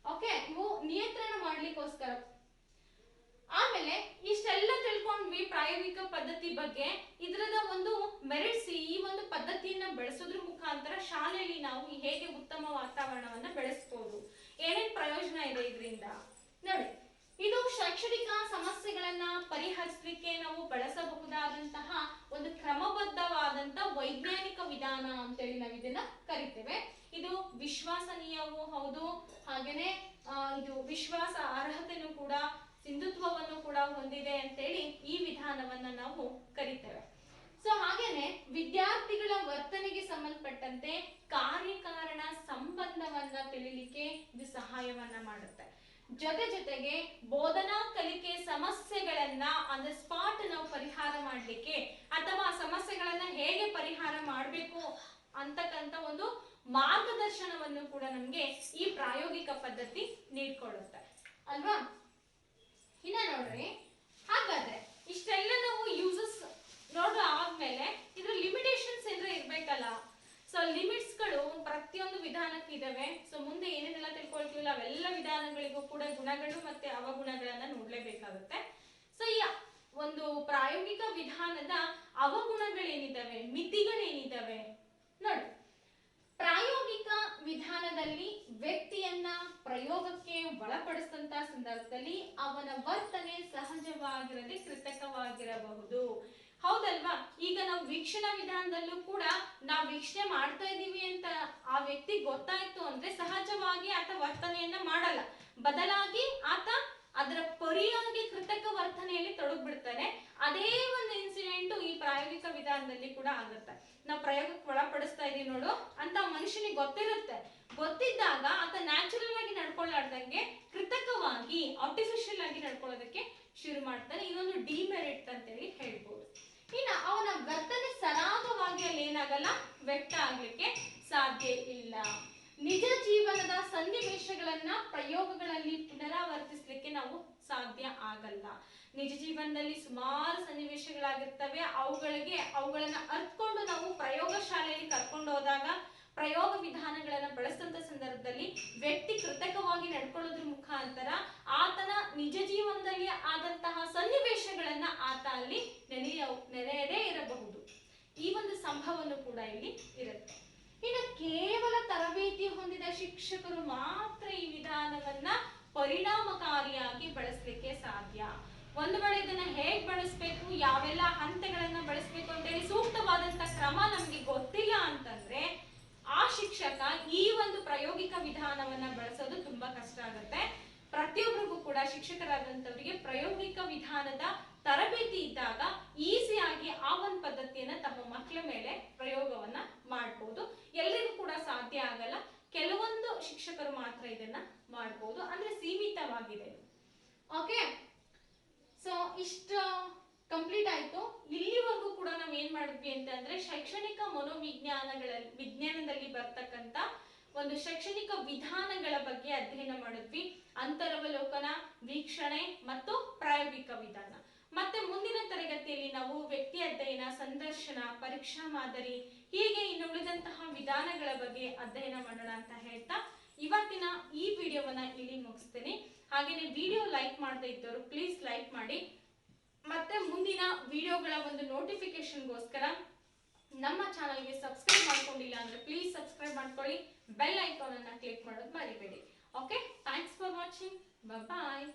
ಓಕೆ, ಇವು ನಿಯಂತ್ರಣ ಮಾಡ್ಲಿಕ್ಕೋಸ್ಕರ. ಆಮೇಲೆ ಇಷ್ಟೆಲ್ಲ ತಿಳ್ಕೊಂಡ್ವಿ ಪ್ರಾಯೋಗಿಕ ಪದ್ಧತಿ ಬಗ್ಗೆ. ಇದರದ ಒಂದು ಮೆರಿಟ್ಸ್, ಈ ಒಂದು ಪದ್ಧತಿಯನ್ನ ಬೆಳೆಸೋದ್ರ ಮುಖಾಂತರ ಶಾಲೆಯಲ್ಲಿ ನಾವು ಹೇಗೆ ಉತ್ತಮ ವಾತಾವರಣವನ್ನ ಬೆಳೆಸಬಹುದು, ಏನೇನ್ ಪ್ರಯೋಜನ ಇದೆ ಇದರಿಂದ ನೋಡಿ. ಇದು ಶೈಕ್ಷಣಿಕ ಸಮಸ್ಯೆಗಳನ್ನ ಪರಿಹರಿಸಲಿಕ್ಕೆ ನಾವು ಬಳಸಬಹುದಾದಂತಹ ಒಂದು ಕ್ರಮಬದ್ಧವಾದಂತಹ ವೈಜ್ಞಾನಿಕ ವಿಧಾನ ಅಂತೇಳಿ ನಾವು ಇದನ್ನ ಕರಿತೇವೆ. ಇದು ವಿಶ್ವಾಸನೀಯವೂ ಹೌದು, ಹಾಗೇನೆ ಇದು ವಿಶ್ವಾಸ ಅರ್ಹತೆನೂ ಕೂಡ, ಸಿಂಧುತ್ವವನ್ನು ಕೂಡ ಹೊಂದಿದೆ ಅಂತೇಳಿ ಈ ವಿಧಾನವನ್ನ ನಾವು ಕರಿತೇವೆ. ಸೊ ಹಾಗೇನೆ ವಿದ್ಯಾರ್ಥಿಗಳ ವರ್ತನೆಗೆ ಸಂಬಂಧಪಟ್ಟಂತೆ ಕಾರ್ಯಕಾರಣ ಸಂಬಂಧವನ್ನ ತಿಳಿಲಿಕ್ಕೆ ಇದು ಸಹಾಯವನ್ನ ಮಾಡುತ್ತೆ. ಜೊತೆಗೆ ಬೋಧನಾ ಕಲಿಕೆ ಸಮಸ್ಯೆಗಳನ್ನ ಆನ್ ದ ಸ್ಪಾಟ್ ನಾವು ಪರಿಹಾರ ಮಾಡ್ಲಿಕ್ಕೆ ಅಥವಾ ಸಮಸ್ಯೆಗಳನ್ನ ಹೇಗೆ ಪರಿಹಾರ ಮಾಡಬೇಕು ಅಂತಕ್ಕಂಥ ಒಂದು ಮಾರ್ಗದರ್ಶನವನ್ನು ಕೂಡ ನಮ್ಗೆ ಈ ಪ್ರಾಯೋಗಿಕ ಪದ್ಧತಿ ನೀಡ್ಕೊಳ್ಳುತ್ತೆ ಅಲ್ವಾ. ಇನ್ನ ನೋಡ್ರಿ, ಹಾಗಾದ್ರೆ ಇಷ್ಟೆಲ್ಲ ನಾವು ಯೂಸಸ್ ನೋಡು ಆದ್ಮೇಲೆ ಇದ್ರ ಲಿಮಿಟೇಷನ್ಸ್ ಏನಾರ ಇರ್ಬೇಕಲ್ಲ. ಸೊ ಲಿಮಿಟ್ಸ್ ಗಳು ಪ್ರತಿಯೊಂದು ವಿಧಾನಕ್ಕೆ ಇದಾವೆ. ಸೊ ಮುಂದೆ ಏನೇನೆಲ್ಲ ತಿಳ್ಕೊಳ್ತೀವಲ್ಲ ಅವೆಲ್ಲ ವಿಧಾನಗಳಿಗೂ ಕೂಡ ಗುಣಗಳು ಮತ್ತೆ ಅವಗುಣಗಳನ್ನ ನೋಡ್ಲೇಬೇಕಾಗುತ್ತೆ. ಸೊ ಈ ಒಂದು ಪ್ರಾಯೋಗಿಕ ವಿಧಾನದ ಅವಗುಣಗಳೇನಿದಾವೆ, ಮಿತಿಗಳೇನಿದಾವೆ ನೋಡಿ. ಪ್ರಾಯೋಗಿಕ ವಿಧಾನದಲ್ಲಿ ವ್ಯಕ್ತಿಯನ್ನ ಪ್ರಯೋಗಕ್ಕೆ ಒಳಪಡಿಸಿದಂತ ಸಂದರ್ಭದಲ್ಲಿ ಅವನ ವರ್ತನೆ ಸಹಜವಾಗಿರದೆ ಕೃತಕವಾಗಿರಬಹುದು. ಹೌದಲ್ವಾ? ಈಗ ನಾವು ವೀಕ್ಷಣಾ ವಿಧಾನದಲ್ಲೂ ಕೂಡ ನಾವು ವೀಕ್ಷಣೆ ಮಾಡ್ತಾ ಇದೀವಿ ಅಂತ ಆ ವ್ಯಕ್ತಿ ಗೊತ್ತಾಯ್ತು ಅಂದ್ರೆ ಸಹಜವಾಗಿ ಆತ ವರ್ತನೆಯನ್ನ ಮಾಡಲ್ಲ, ಬದಲಾಗಿ ಆತ ಅದರ ಪರಿಯಾಗಿ ಕೃತಕ ವರ್ತನೆಯಲ್ಲಿ ತೊಡಗ್ಬಿಡ್ತಾನೆ. ಅದೇ ಒಂದು ಇನ್ಸಿಡೆಂಟ್ ಈ ಪ್ರಾಯೋಗಿಕ ವಿಧಾನದಲ್ಲಿ ಕೂಡ ಆಗುತ್ತೆ. ನಾವು ಪ್ರಯೋಗಕ್ಕೆ ಒಳಪಡಿಸ್ತಾ ಇದೀವಿ ನೋಡು ಅಂತ ಮನುಷ್ಯನಿಗೆ ಗೊತ್ತಿರುತ್ತೆ, ಗೊತ್ತಿದ್ದಾಗ ಆತ ನ್ಯಾಚುರಲ್ ಆಗಿ ನಡ್ಕೊಳ್ಳಾರ್ದಂಗೆ ಕೃತಕವಾಗಿ ಆರ್ಟಿಫಿಷಿಯಲ್ ಆಗಿ ನಡ್ಕೊಳ್ಳೋದಕ್ಕೆ ಶುರು ಮಾಡ್ತಾನೆ. ಇದೊಂದು ಡಿಮೆರಿಟ್ ಅಂತೇಳಿ ಹೇಳ್ಬೋದು. ಇನ್ನು ಅವನ ವರ್ತನೆ ಸರಾಗವಾಗಿ ಅಲ್ಲಿ ಏನಾಗಲ್ಲ, ವ್ಯಕ್ತ ಆಗ್ಲಿಕ್ಕೆ ಸಾಧ್ಯ ಇಲ್ಲ. ನಿಜ ಜೀವನದ ಸನ್ನಿವೇಶಗಳನ್ನ ಪ್ರಯೋಗಗಳಲ್ಲಿ ಪುನರಾವರ್ತಿಸ್ಲಿಕ್ಕೆ ನಾವು ಸಾಧ್ಯ ಆಗಲ್ಲ. ನಿಜ ಜೀವನದಲ್ಲಿ ಸುಮಾರು ಸನ್ನಿವೇಶಗಳಾಗಿರ್ತವೆ, ಅವುಗಳನ್ನ ಅರ್ಥಕೊಂಡು ನಾವು ಪ್ರಯೋಗಶಾಲೆಯಲ್ಲಿ ಕರ್ಕೊಂಡು ಹೋದಾಗ ಪ್ರಯೋಗ ವಿಧಾನಗಳನ್ನ ಬಳಸಿದಂತ ಸಂದರ್ಭದಲ್ಲಿ ವ್ಯಕ್ತಿ ಕೃತಕವಾಗಿ ನಡ್ಕೊಳ್ಳೋದ್ರ ಮುಖಾಂತರ ಆತನ ನಿಜ ಜೀವನದಲ್ಲಿ ಆದಂತಹ ಸನ್ನಿವೇಶಗಳನ್ನ ಆತ ಅಲ್ಲಿ ನೆನೆಯದೇ ಇರಬಹುದು. ಈ ಒಂದು ಸಂಭವನೂ ಕೂಡ ಇಲ್ಲಿ ಇರುತ್ತೆ. ಇನ್ನು ಕೇವಲ ತರಬೇತಿ ಹೊಂದಿದ ಶಿಕ್ಷಕರು ಮಾತ್ರ ಈ ವಿಧಾನವನ್ನ ಪರಿಣಾಮಕಾರಿಯಾಗಿ ಬಳಸಲಿಕ್ಕೆ ಸಾಧ್ಯ. ಒಂದು ವೇಳೆ ಇದನ್ನ ಹೇಗ್ ಬಳಸಬೇಕು, ಯಾವೆಲ್ಲ ಹಂತಗಳನ್ನ ಬಳಸಬೇಕು ಅಂತೇಳಿ ಸೂಕ್ತವಾದಂತ ಕ್ರಮ ನಮ್ಗೆ ಗೊತ್ತಿಲ್ಲ ಅಂತಂದ್ರೆ ಆ ಶಿಕ್ಷಕ ಈ ಒಂದು ಪ್ರಾಯೋಗಿಕ ವಿಧಾನವನ್ನ ಬಳಸೋದು ತುಂಬಾ ಕಷ್ಟ ಆಗುತ್ತೆ. ಪ್ರತಿಯೊಬ್ಬರಿಗೂ ಕೂಡ ಶಿಕ್ಷಕರಾದಂತವರಿಗೆ ಪ್ರಾಯೋಗಿಕ ವಿಧಾನದ ತರಬೇತಿ ಇದ್ದಾಗ ಈಸಿಯಾಗಿ ಆ ಒಂದು ಪದ್ಧತಿಯನ್ನ ತಮ್ಮ ಮಕ್ಕಳ ಮೇಲೆ ಪ್ರಯೋಗವನ್ನ ಮಾಡಬಹುದು. ಎಲ್ಲರಿಗೂ ಕೂಡ ಸಾಧ್ಯ ಆಗಲ್ಲ, ಕೆಲವೊಂದು ಶಿಕ್ಷಕರು ಮಾತ್ರ ಇದನ್ನ ಮಾಡಬಹುದು, ಅಂದ್ರೆ ಸೀಮಿತವಾಗಿದೆ. ಓಕೆ, ಸೊ ಇಷ್ಟು ಕಂಪ್ಲೀಟ್ ಆಯ್ತು. ಇಲ್ಲಿವರೆಗೂ ಕೂಡ ನಾವ್ ಏನ್ ಮಾಡಿದ್ವಿ ಅಂತಂದ್ರೆ ಶೈಕ್ಷಣಿಕ ವಿಜ್ಞಾನದಲ್ಲಿ ಬರ್ತಕ್ಕಂತ ಒಂದು ಶೈಕ್ಷಣಿಕ ವಿಧಾನಗಳ ಬಗ್ಗೆ ಅಧ್ಯಯನ ಮಾಡಿದ್ವಿ. ಅಂತರವಲೋಕನ, ವೀಕ್ಷಣೆ ಮತ್ತು ಪ್ರಾಯೋಗಿಕ ವಿಧಾನ. ಮತ್ತೆ ಮುಂದಿನ ತರಗತಿಯಲ್ಲಿ ನಾವು ವ್ಯಕ್ತಿ ಅಧ್ಯಯನ, ಸಂದರ್ಶನ, ಪರೀಕ್ಷಾ ಮಾದರಿ, ಹೀಗೆ ಇನ್ನು ಉಳಿದಂತಹ ವಿಧಾನಗಳ ಬಗ್ಗೆ ಅಧ್ಯಯನ ಮಾಡೋಣ ಅಂತ ಹೇಳ್ತಾ ಇವತ್ತಿನ ಈ ವಿಡಿಯೋವನ್ನ ಇಲ್ಲಿ ಮುಗಿಸ್ತೇನೆ. ಹಾಗೇನೆ ವಿಡಿಯೋ ಲೈಕ್ ಮಾಡದೇ ಇದ್ದವರು ಪ್ಲೀಸ್ ಲೈಕ್ ಮಾಡಿ. ಮತ್ತೆ ಮುಂದಿನ ವಿಡಿಯೋಗಳ ಒಂದು ನೋಟಿಫಿಕೇಶನ್ಗೋಸ್ಕರ ನಮ್ಮ ಚಾನಲ್ಗೆ ಸಬ್ಸ್ಕ್ರೈಬ್ ಮಾಡ್ಕೊಂಡಿಲ್ಲ ಅಂದ್ರೆ ಪ್ಲೀಸ್ ಸಬ್ಸ್ಕ್ರೈಬ್ ಮಾಡ್ಕೊಳ್ಳಿ. ಬೆಲ್ ಐಕಾನ್ ಅನ್ನ ಕ್ಲಿಕ್ ಮಾಡೋದು ಮರಿಬೇಡಿ. Okay, thanks for watching. Bye.